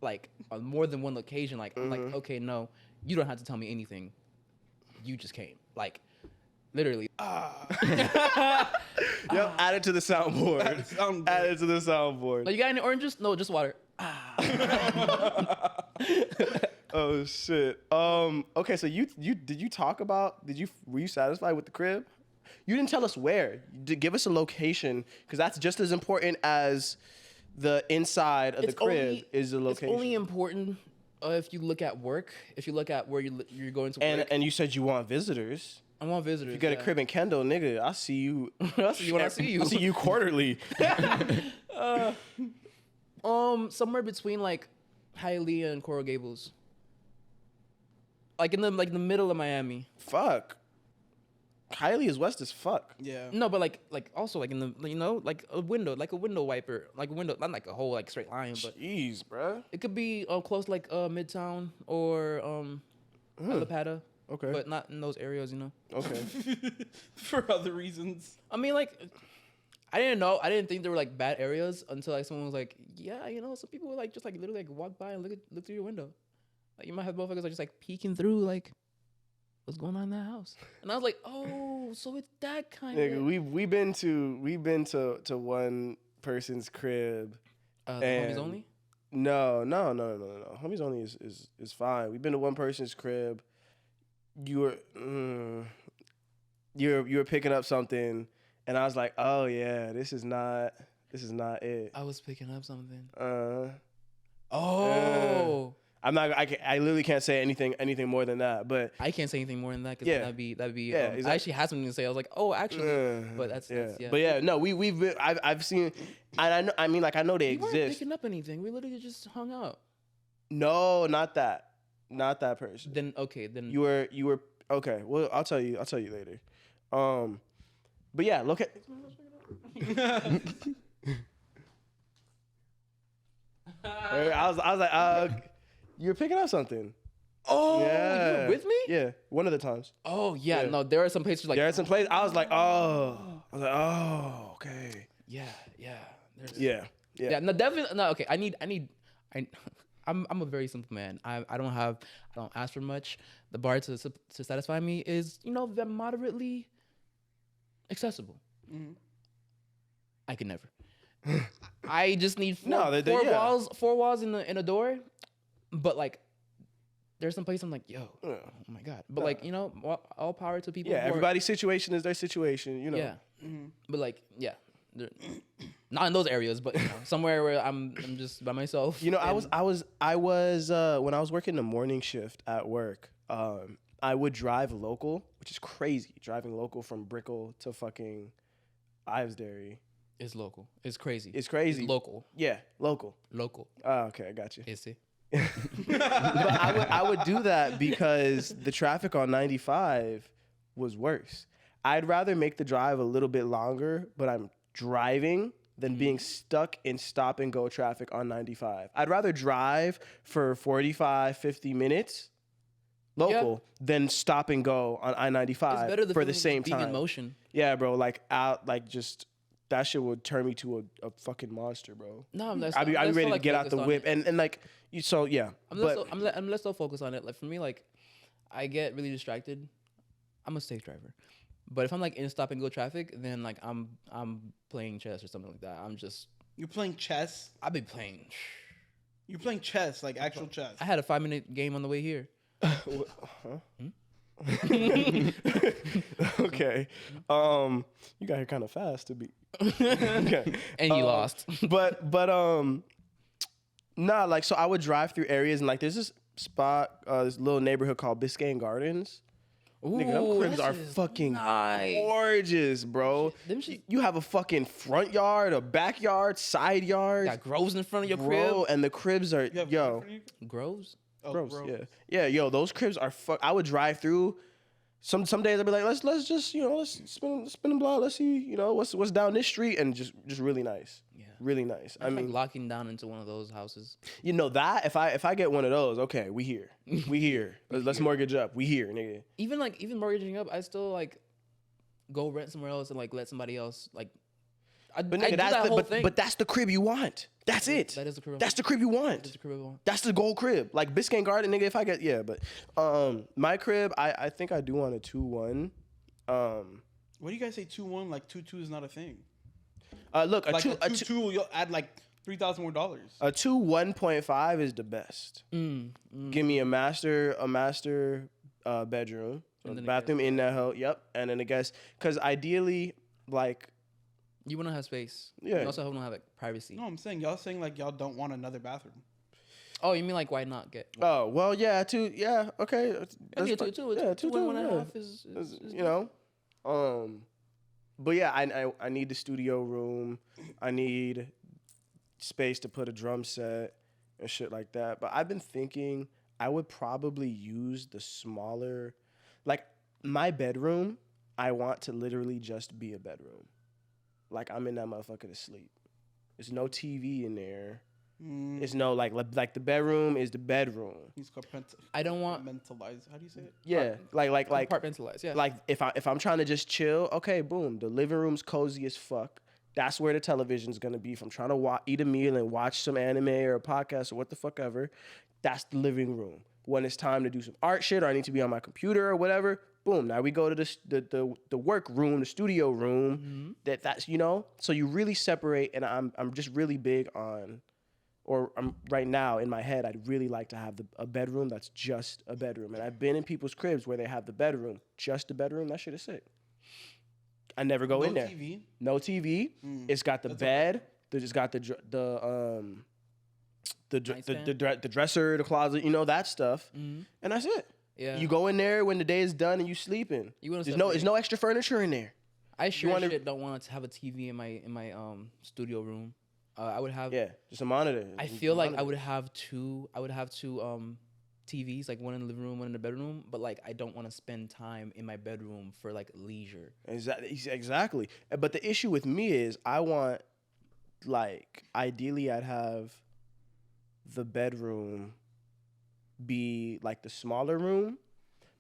like on more than one occasion. Like I'm like, okay, no, you don't have to tell me anything. You just came, like, literally. Yep, add it to the soundboard. Add it to the soundboard. Like, you got any oranges? No, just water. Oh shit. Okay, so were you satisfied with the crib? You didn't tell us where. Give us a location, because that's just as important as the inside of the crib is the location. It's only important if you look at work. If you look at where you're going to work. And you said you want visors. I want visitors. If you got a crib in Kendall, nigga, I see you. I see you when I see you. I see you quarterly. Somewhere between like Hialeah and Coral Gables. Like in the middle of Miami. Fuck. Hialeah is west as fuck. Yeah. No, but like also like in the like a window wiper, like a window, not like a whole like straight line, but jeez, bruh. It could be close like Midtown or Alapata. Okay. But not in those areas, Okay. For other reasons. I mean, like, I didn't think there were like bad areas until like someone was like, yeah, some people would like just like literally like walk by and look through your window. Like you might have motherfuckers like just like peeking through like. What's going on in that house? And I was like, oh, so it's that kind of. We've been to one person's crib. The Homies Only? No. Homies Only is fine. We've been to one person's crib. You were picking up something, and I was like, oh yeah, this is not it. I was picking up something. Oh. I'm not. I literally can't say anything more than that. But I can't say anything more than that because that'd be. Exactly. I actually had something to say. I was like, oh, actually, but that's yeah. But yeah, no, we've been, I've seen, and I know. I mean, like I know they We weren't exist. picking up anything. We literally just hung out. No, not that person. Then okay, then You were okay. Well, I'll tell you later. But yeah, look at. I was like, you're picking up something. Oh, Yeah. you were with me? Yeah, one of the times. Oh yeah, Yeah. no, there are some places like There are some places I was like, okay. yeah. There's, Yeah. yeah. No, definitely no. Okay, I'm a very simple man. I don't ask for much. The bar to satisfy me is they're moderately accessible. Mm-hmm. I can never. I just need four walls in a door, but like there's some place I'm like, yo, oh my god. But like all power to people. Yeah, everybody's situation is their situation. Yeah, but like not in those areas, but somewhere where I'm just by myself. I was when I was working the morning shift at work. I would drive local, which is crazy. Driving local from Brickell to fucking Ivesbury. It's local. It's crazy. It's crazy. It's local. Yeah, local. Oh, okay, I got you. Is it? But I would do that because the traffic on 95 was worse. I'd rather make the drive a little bit longer, but I'm driving than being stuck in stop and go traffic on 95. I'd rather drive for 45, 50 minutes local than stop and go on I-95 for the same time. Being in motion. Yeah, bro, just that shit would turn me to a fucking monster, bro. No, I'd be ready to get out the whip and like you. So yeah, I'm less so focused on it. Like for me, like I get really distracted. I'm a safe driver, but if I'm like in stop and go traffic, then like I'm playing chess or something like that. You're playing chess. I've been playing. You're playing chess, like actual chess. I had a 5-minute game on the way here. Okay. You got here kind of fast to be. Okay. And you lost. but like so I would drive through areas and like there's this spot, this little neighborhood called Biscayne Gardens. Ooh, Nigga, them cribs are fucking gorgeous, bro. You have a fucking front yard, a backyard, side yard. Got groves in front of your bro, crib. and the cribs are Groves? Oh, gross. Yeah, yo, those cribs are I would drive through. Some days I'd be like, let's just let's spin a block. Let's see what's down this street, and just really nice. Yeah, really nice. I mean, locking down into one of those houses. That if I get one of those, okay, we here. Let's mortgage up. We here, nigga. Even mortgaging up, I still like go rent somewhere else and like let somebody else like. But nigga, but that's the crib you want. That's it. That is the crib. That's the crib you want. That's the crib I want. That's the gold crib. Like Biscayne Garden, nigga. If I get but my crib, I think I do want a 2-1. What do you guys say 2-1? Like 2-2 is not a thing. Look, like a 2-2, you'll add like $3,000 more. A 2 1.5 is the best. Give me a master bedroom, so the bathroom in that hole. Yep, and then the guest, because ideally, like. You want to have space. Yeah. You also want to have like privacy. No, I'm saying y'all saying like y'all don't want another bathroom. Oh, you mean like why not get? Oh well, yeah, two, yeah, okay. Okay, two, 1.5 is But yeah, I need the studio room. I need space to put a drum set and shit like that. But I've been thinking I would probably use the smaller, like my bedroom. I want to literally just be a bedroom. Like I'm in that motherfucker to sleep. There's no TV in there. It's no like the bedroom is the bedroom. He's I don't want mentalize. How do you say it? Yeah, like compartmentalize. Yeah. Like if I'm trying to just chill, okay, boom. The living room's cozy as fuck. That's where the television's gonna be. If I'm trying to eat a meal and watch some anime or a podcast or what the fuck ever, that's the living room. When it's time to do some art shit or I need to be on my computer or whatever. Boom! Now we go to the work room, the studio room. That's So you really separate, and I'm just really big on, or I'm right now in my head. I'd really like to have a bedroom that's just a bedroom. And I've been in people's cribs where they have the bedroom, just a bedroom. That shit is sick. I never go in there. TV? No TV. It's got the bed. It's got the the dresser, the closet, that stuff, and that's it. Yeah. You go in there when the day is done and you sleeping. There's no extra furniture in there. I don't want to have a TV in my studio room. I would have just a monitor. I feel like I would have two TVs, like one in the living room, one in the bedroom, but like I don't want to spend time in my bedroom for like leisure. Exactly. But the issue with me is I want, like, ideally I'd have the bedroom be like the smaller room,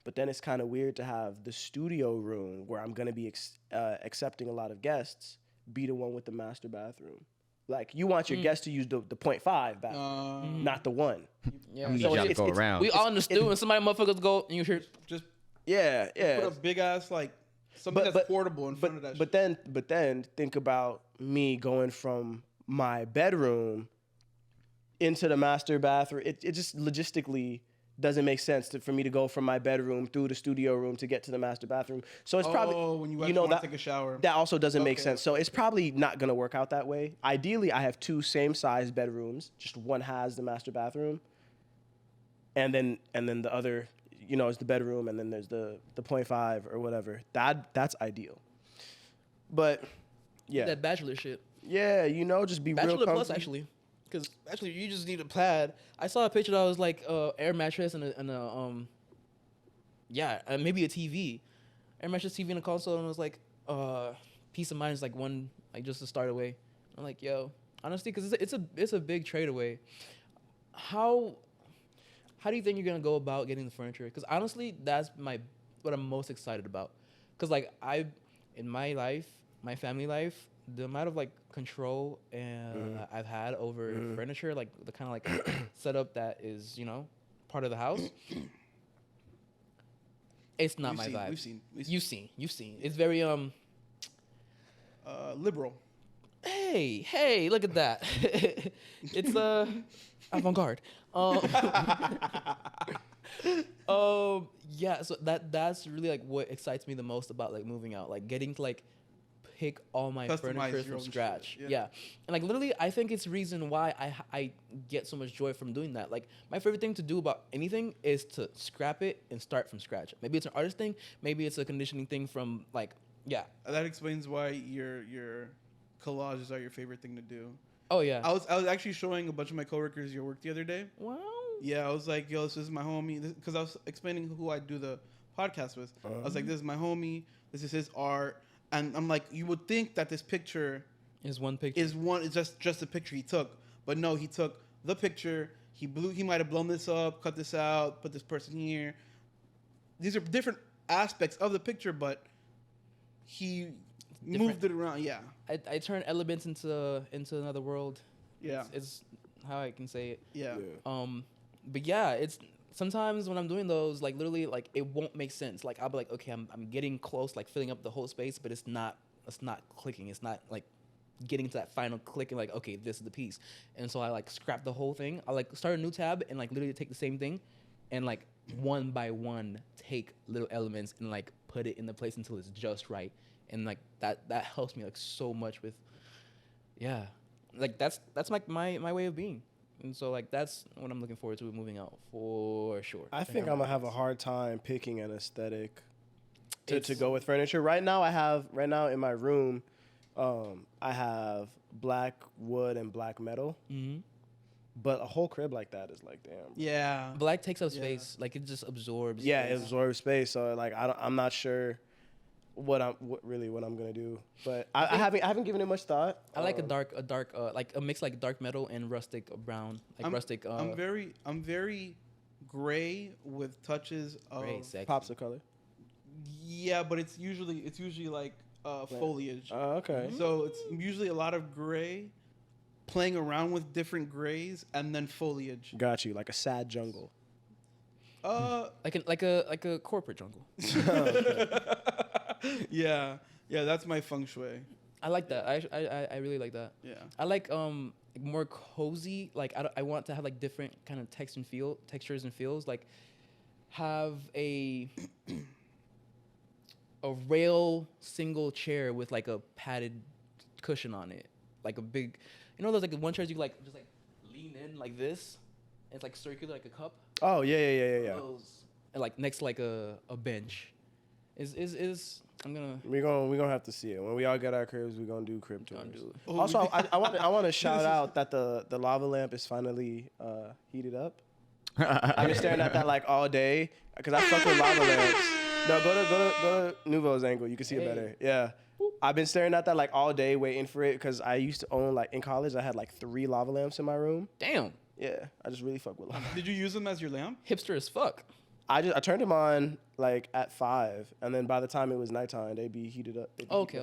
but then it's kind of weird to have the studio room where I'm going to be accepting a lot of guests be the one with the master bathroom. Like, you want your guests to use the 0.5 bathroom, not the 1. Yeah. I'm gonna go around. We all in the stew and somebody motherfuckers go and you hear Just yeah. put a big ass like something that's portable in front of that. But then think about me going from my bedroom into the master bathroom. It just logistically doesn't make sense for me to go from my bedroom through the studio room to get to the master bathroom. So it's probably when you actually want to take a shower. That also doesn't make sense. So it's probably not gonna work out that way. Ideally, I have 2 same size bedrooms. Just one has the master bathroom, and then the other, is the bedroom, and then there's the 0.5 or whatever. That's ideal. But yeah, that bachelor shit. Yeah, just be Bachelor real Plus, actually. Because actually, you just need a pad. I saw a picture that was like air mattress and maybe a TV, air mattress, TV, and a console, and it was like peace of mind is like one, like just to start away. I'm like, yo, honestly, because it's a big trade away. How do you think you're gonna go about getting the furniture? Because honestly, that's what I'm most excited about. Because like in my life, my family life, the amount of like control and I've had over furniture, like the kind of like setup that is, part of the house. It's not my vibe. You've seen. It's very liberal. Hey, look at that. It's avant-garde. Yeah, so that's really like what excites me the most about like moving out, like getting to like pick all my furniture from scratch. Yeah. And like literally I think it's the reason why I get so much joy from doing that. Like my favorite thing to do about anything is to scrap it and start from scratch. Maybe it's an artist thing, maybe it's a conditioning thing from like that explains why your collages are your favorite thing to do. Oh yeah. I was actually showing a bunch of my coworkers your work the other day. Wow. Yeah, I was like, yo, this is my homie, because I was explaining who I do the podcast with. I was like, this is my homie, this is his art. And I'm like, you would think that this picture is one picture. It's just a picture he took. But no, he took the picture, he might have blown this up, cut this out, put this person here. These are different aspects of the picture, but he moved it around. Yeah. I turn elements into another world. Yeah. It's how I can say it. Yeah. But yeah, it's sometimes when I'm doing those, like literally, like it won't make sense. Like I'll be like, okay, I'm getting close, like filling up the whole space, but it's not clicking. It's not like getting to that final click and like, okay, this is the piece. And so I like scrap the whole thing. I like start a new tab and like literally take the same thing, and like one by one take little elements and like put it in the place until it's just right. And like that helps me like so much with, like that's like my way of being. And so, like, that's what I'm looking forward to moving out for sure. I think I'm going to have a hard time picking an aesthetic to go with furniture. Right now in my room, I have black wood and black metal. Mm-hmm. But a whole crib like that is like, damn. Yeah. Black takes up space. Like, it just absorbs space. It absorbs space. So, like, I'm not sure what I'm gonna do, but I haven't given it much thought. I like a dark like a mix like dark metal and rustic brown, like rustic. I'm very gray with touches of pops of color. Yeah, but it's usually like foliage. Okay. So it's usually a lot of gray, playing around with different grays and then foliage. Got you, like a sad jungle. Like a corporate jungle. Yeah, that's my feng shui. I like that. I really like that. Yeah. I like more cozy. Like I want to have like different kind of textures and feels. Like have a rail single chair with like a padded cushion on it, like a big, those like one chairs you like just like lean lean in like this. It's like circular, like a cup. Oh yeah. Those, and like next to like a bench. Is I'm gonna. We're gonna have to see it when we all get our cribs. We're gonna do crib tours. Oh, Also, I want to shout out that the lava lamp is finally heated up. I've been staring at that like all day because I fuck with lava lamps. No, go to Nuveaux's angle. You can see it better. Yeah. I've been staring at that like all day waiting for it because I used to own like in college I had like 3 lava lamps in my room. Damn. Yeah, I just really fuck with lava. Did you use them as your lamp? Hipster as fuck. I turned them on like at 5, and then by the time it was nighttime, they'd be heated up. Okay.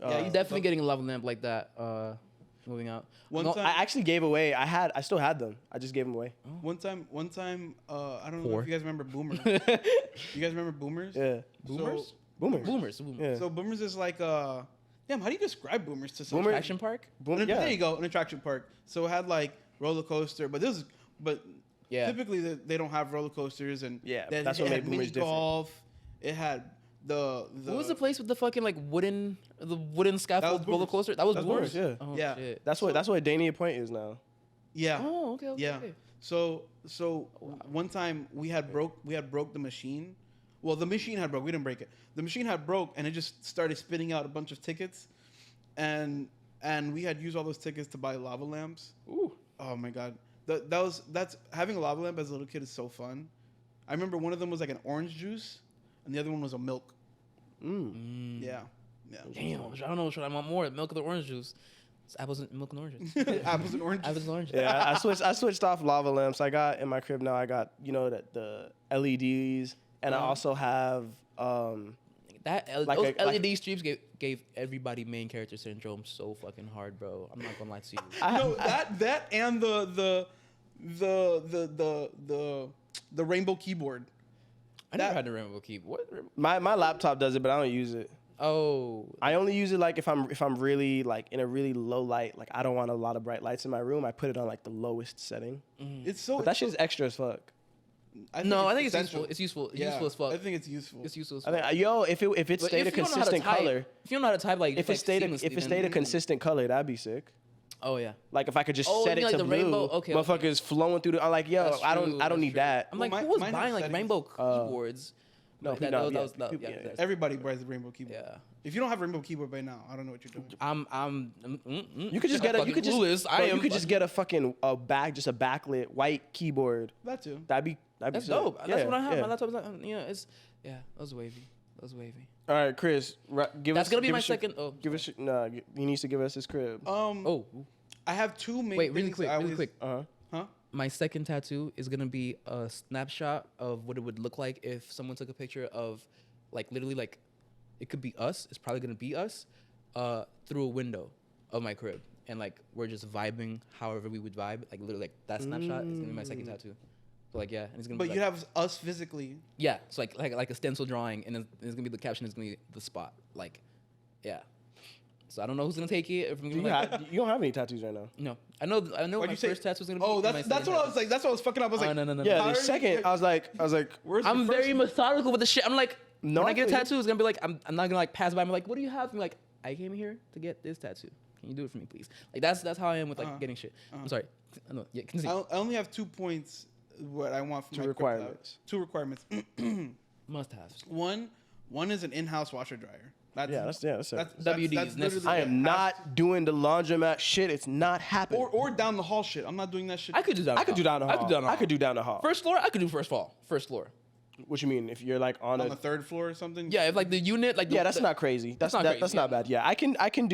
Yeah, you definitely getting a lava lamp like that. Moving out. I actually gave away. I still had them. I just gave them away. One time. I don't know if you guys remember Boomers. You guys remember Boomers? Yeah. Boomers. Boomers. Yeah. So Boomers is like damn. How do you describe Boomers to someone? Boomer- Action park. Yeah. There you go, an attraction park. So it had like roller coaster, but Yeah. typically they don't have roller coasters, and Yeah, it that's what made had Boomers mini different. golf. It had the What was the place with the fucking like wooden scaffold roller Boomers. coaster? That was That's Boomers. Boomers, yeah. Oh, Yeah. Shit. That's what Dania Point is now. yeah. Oh, okay. Yeah. So one time we had broke the machine. Well, the machine had broke. We didn't break it. The machine had broke, and it just started spitting out a bunch of tickets, and we had used all those tickets to buy lava lamps. Ooh. Oh my god, that's having a lava lamp as a little kid is so fun. I remember one of them was like an orange juice, and the other one was a milk. Yeah. Damn. I don't know. Should I want more milk or the orange juice? It's apples and milk and oranges. Apples and oranges. Apples and oranges. Yeah, I switched off lava lamps. I got in my crib now. I got the LEDs, and I also have Those LED strips gave everybody main character syndrome so fucking hard, bro. I'm not gonna lie to you. No, that and the rainbow keyboard. I never had a rainbow keyboard. my laptop does it, but I don't use it. Oh, I only use it like if I'm really like in a really low light, like I don't want a lot of bright lights in my room. I put it on like the lowest setting. It's so. But that shit's extra as fuck. I think it's useful. It's useful. It's useful as fuck. I think it's useful. It's useful as I fuck. think if it But stayed a if you don't know how to consistent type- color, if you don't know how to type, like if it stayed a consistent color, that'd be sick. Oh yeah. Like if I could just Oh, set you it mean to like the blue, rainbow? Okay, motherfuckers flowing through the. I'm like, yo, That's I true, don't that's need true. that. I'm like, Well, who was mine have buying like settings. rainbow keyboards? No, Like, people- that was yeah. Everybody buys the rainbow keyboard. Yeah. If you don't have a rainbow keyboard by now, I don't know what you're doing. You could just get a. You could just. Clueless. You could just get a fucking backlit white keyboard. That too. That'd be That's sick. dope. Yeah, That's what I have. yeah. My laptop is like, that was wavy. That was wavy. All right, Chris, give That's us. gonna be give my us your- second. Oh, Give us. He needs to give us his crib. oh, I have two main. wait, really things quick, I really always- quick. Huh? My second tattoo is gonna be a snapshot of what it would look like if someone took a picture of, like, literally, like, it could be us. It's probably gonna be us, through a window of my crib, and like we're just vibing however we would vibe. Like literally, like that snapshot is gonna be my second tattoo. So, like, yeah, and it's gonna. But be you like, have us physically. yeah, it's like a stencil drawing, and it's gonna be the caption is gonna be the spot. Like, yeah. So I don't know who's gonna take it. If I'm gonna You don't have any tattoos right now. no, I know. Why'd My you say- first tattoo is gonna be. Oh, and my that's second what I tattoo- was like. That's what I was fucking up. I was Oh, like, no. Yeah, How the are you- second, I was like, where's the I'm first very one? methodical with the shit. I'm like, No, when I I get a feel you. tattoo, it's gonna be like, I'm not gonna like pass by. I'm like, what do you have? I'm like, I came here to get this tattoo. Can you do it for me, please? Like that's how I am with like getting shit. I'm sorry. No, yeah, continue. I only have 2 points. What I want from Two my requirements. 2 requirements. Must have. One is an in-house washer dryer. That's WD that's is literally necessary. I am not doing the laundromat shit. It's not happening. or down the hall shit. I'm not doing that shit. I could do that. I could do down the hall. I could do down the hall. First floor. I could do first floor. What you mean? If you're like on on a the 3rd floor or something. Yeah, if like the unit, like yeah, that's not crazy. That's not not crazy, that's yeah. not bad. Yeah, I can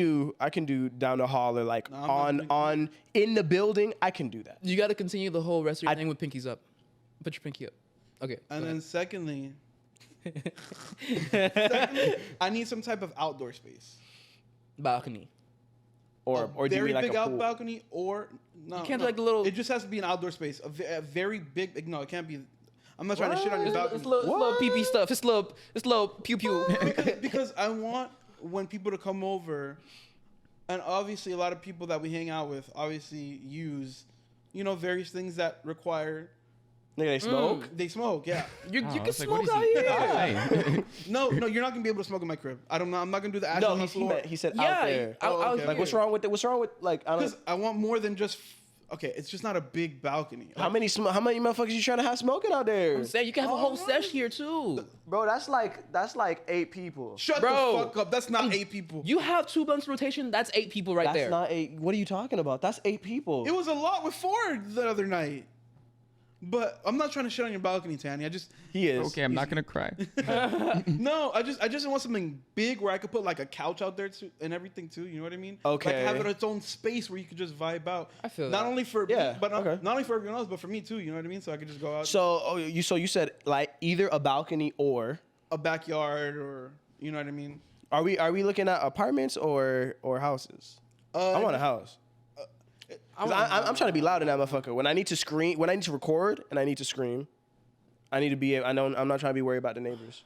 do down the hall or like No, I'm not on in the building. I can do that. You got to continue the whole rest of your thing with pinkies up. Put your pinky up. Okay. And go then ahead. secondly, I need some type of outdoor space. balcony. Or do you very mean like big a out pool? balcony or no. You can't do no. like the little- It just has to be an outdoor space. A very big. No, it can't be. I'm not trying to shit on your It's balcony. little pee stuff. It's little pew pew. because I want when people to come over, and obviously a lot of people that we hang out with obviously use, various things that require. Nigga, they smoke. They smoke, yeah. You Oh, can it's like, smoke what out is he- here. Hey. No, you're not gonna be able to smoke in my crib. I'm not gonna do the ashes No, on the floor. he said Yeah, out there. out okay. Like what's wrong with it? What's wrong with like I don't. Because I want more than just Okay, it's just not a big balcony. How many motherfuckers you trying to have smoking out there? I'm saying you can have a whole sesh here too. Bro, that's like 8 people. Shut Bro, the fuck up. That's not 8 people. You have 2 blunts rotation. That's 8 people right there. That's not 8. What are you talking about? That's 8 people. It was a lot with 4 the other night. But I'm not trying to shit on your balcony, Tanny. He is. Okay, I'm not gonna cry. No, I just want something big where I could put like a couch out there too and everything too. You know what I mean? Okay. Like have it its own space where you could just vibe out. I feel not that. only for Yeah, me, but okay. not only for everyone else, but for me too. You know what I mean? So I could just go out So you said like either a balcony or a backyard or you know what I mean? are we looking at apartments or houses? I want a house. 'Cause I'm trying to be loud in that motherfucker. When I need to scream, when I need to record and I need to scream, I need to be. I'm not trying to be worried about the neighbors.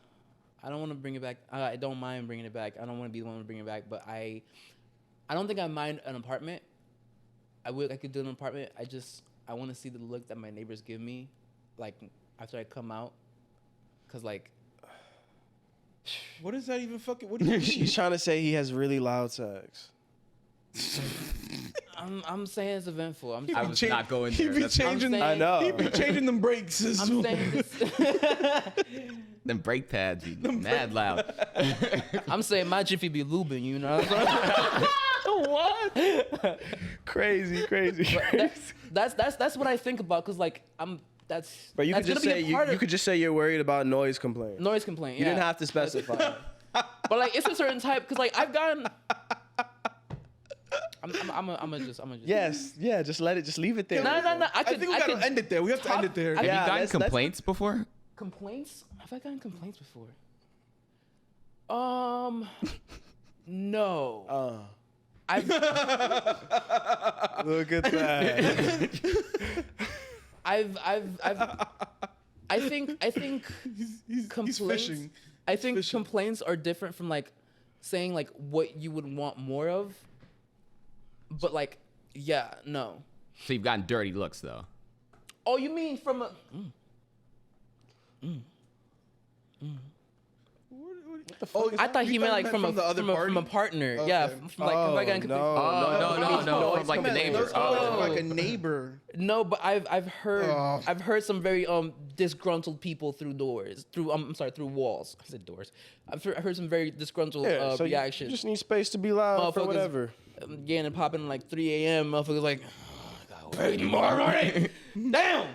I don't want to bring it back. I don't mind bringing it back. I don't want to be the one to bring it back. But I don't think I mind an apartment. I could do an apartment. I want to see the look that my neighbors give me, like after I come out, cause like. What is that even fucking? What do you mean? She's trying to say he has really loud sex. I'm saying it's eventful. I was not going He there. be That's changing. saying- I know. He be changing them brakes. I'm saying this. them brake pads be mad loud. I'm saying my jiffy be lubing. You know. What? Crazy. That's what I think about. Cause like that's. But you could that's just gonna say be a part you of could just say you're worried about noise complaint. noise complaint. You Yeah. didn't have to specify. But like it's a certain type. Cause like I've gotten. I'm just. Yes, yeah. Just leave it there. No. I think we gotta end it there. We have to end it there. Have Yeah, you gotten let's- complaints before? Complaints? Have I gotten complaints before? No. I've Look at that. I think He's complaints. fishing. I think fishing. complaints are different from like saying like what you would want more of. But like, yeah, no. So you've gotten dirty looks though. Oh, you mean from a? Oh, I thought he meant like from the other party. from a partner. Okay. Yeah, from like have I gotten complaints? No, from like the neighbor. Oh, like a neighbor. No, but I've heard Oh. I've heard some very disgruntled people through doors through through walls. I said doors. I've heard some very disgruntled Yeah, so you reactions. just need space to be loud for Motherfuckers, whatever. Getting and popping at like 3 a.m. Motherfuckers like, wait tomorrow morning. Damn.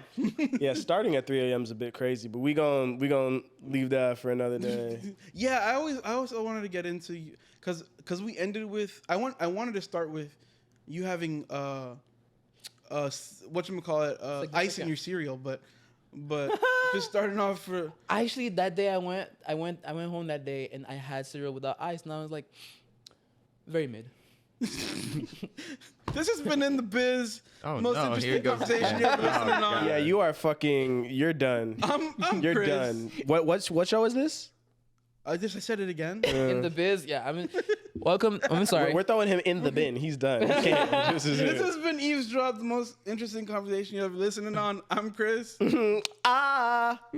Yeah, starting at 3 a.m. is a bit crazy, but we gon' leave that for another day. Yeah, I always wanted to get into because we ended with I wanted to start with you having whatchamacallit ice in your cereal, but just starting off for Actually, that day I went home that day and I had cereal without ice, and I was like, very mid. this has been In the Biz. Oh, Most no, here interesting it goes. conversation you're listening on. Yeah, you are fucking. You're done. I'm You're Chris. done. What show is this? I said it again. In the biz, yeah. I mean, welcome. I'm sorry. We're throwing him in the bin. He's done. He can't. This is This it. has been Eavesdrop, the most interesting conversation you're ever listening on. I'm Chris. Ah.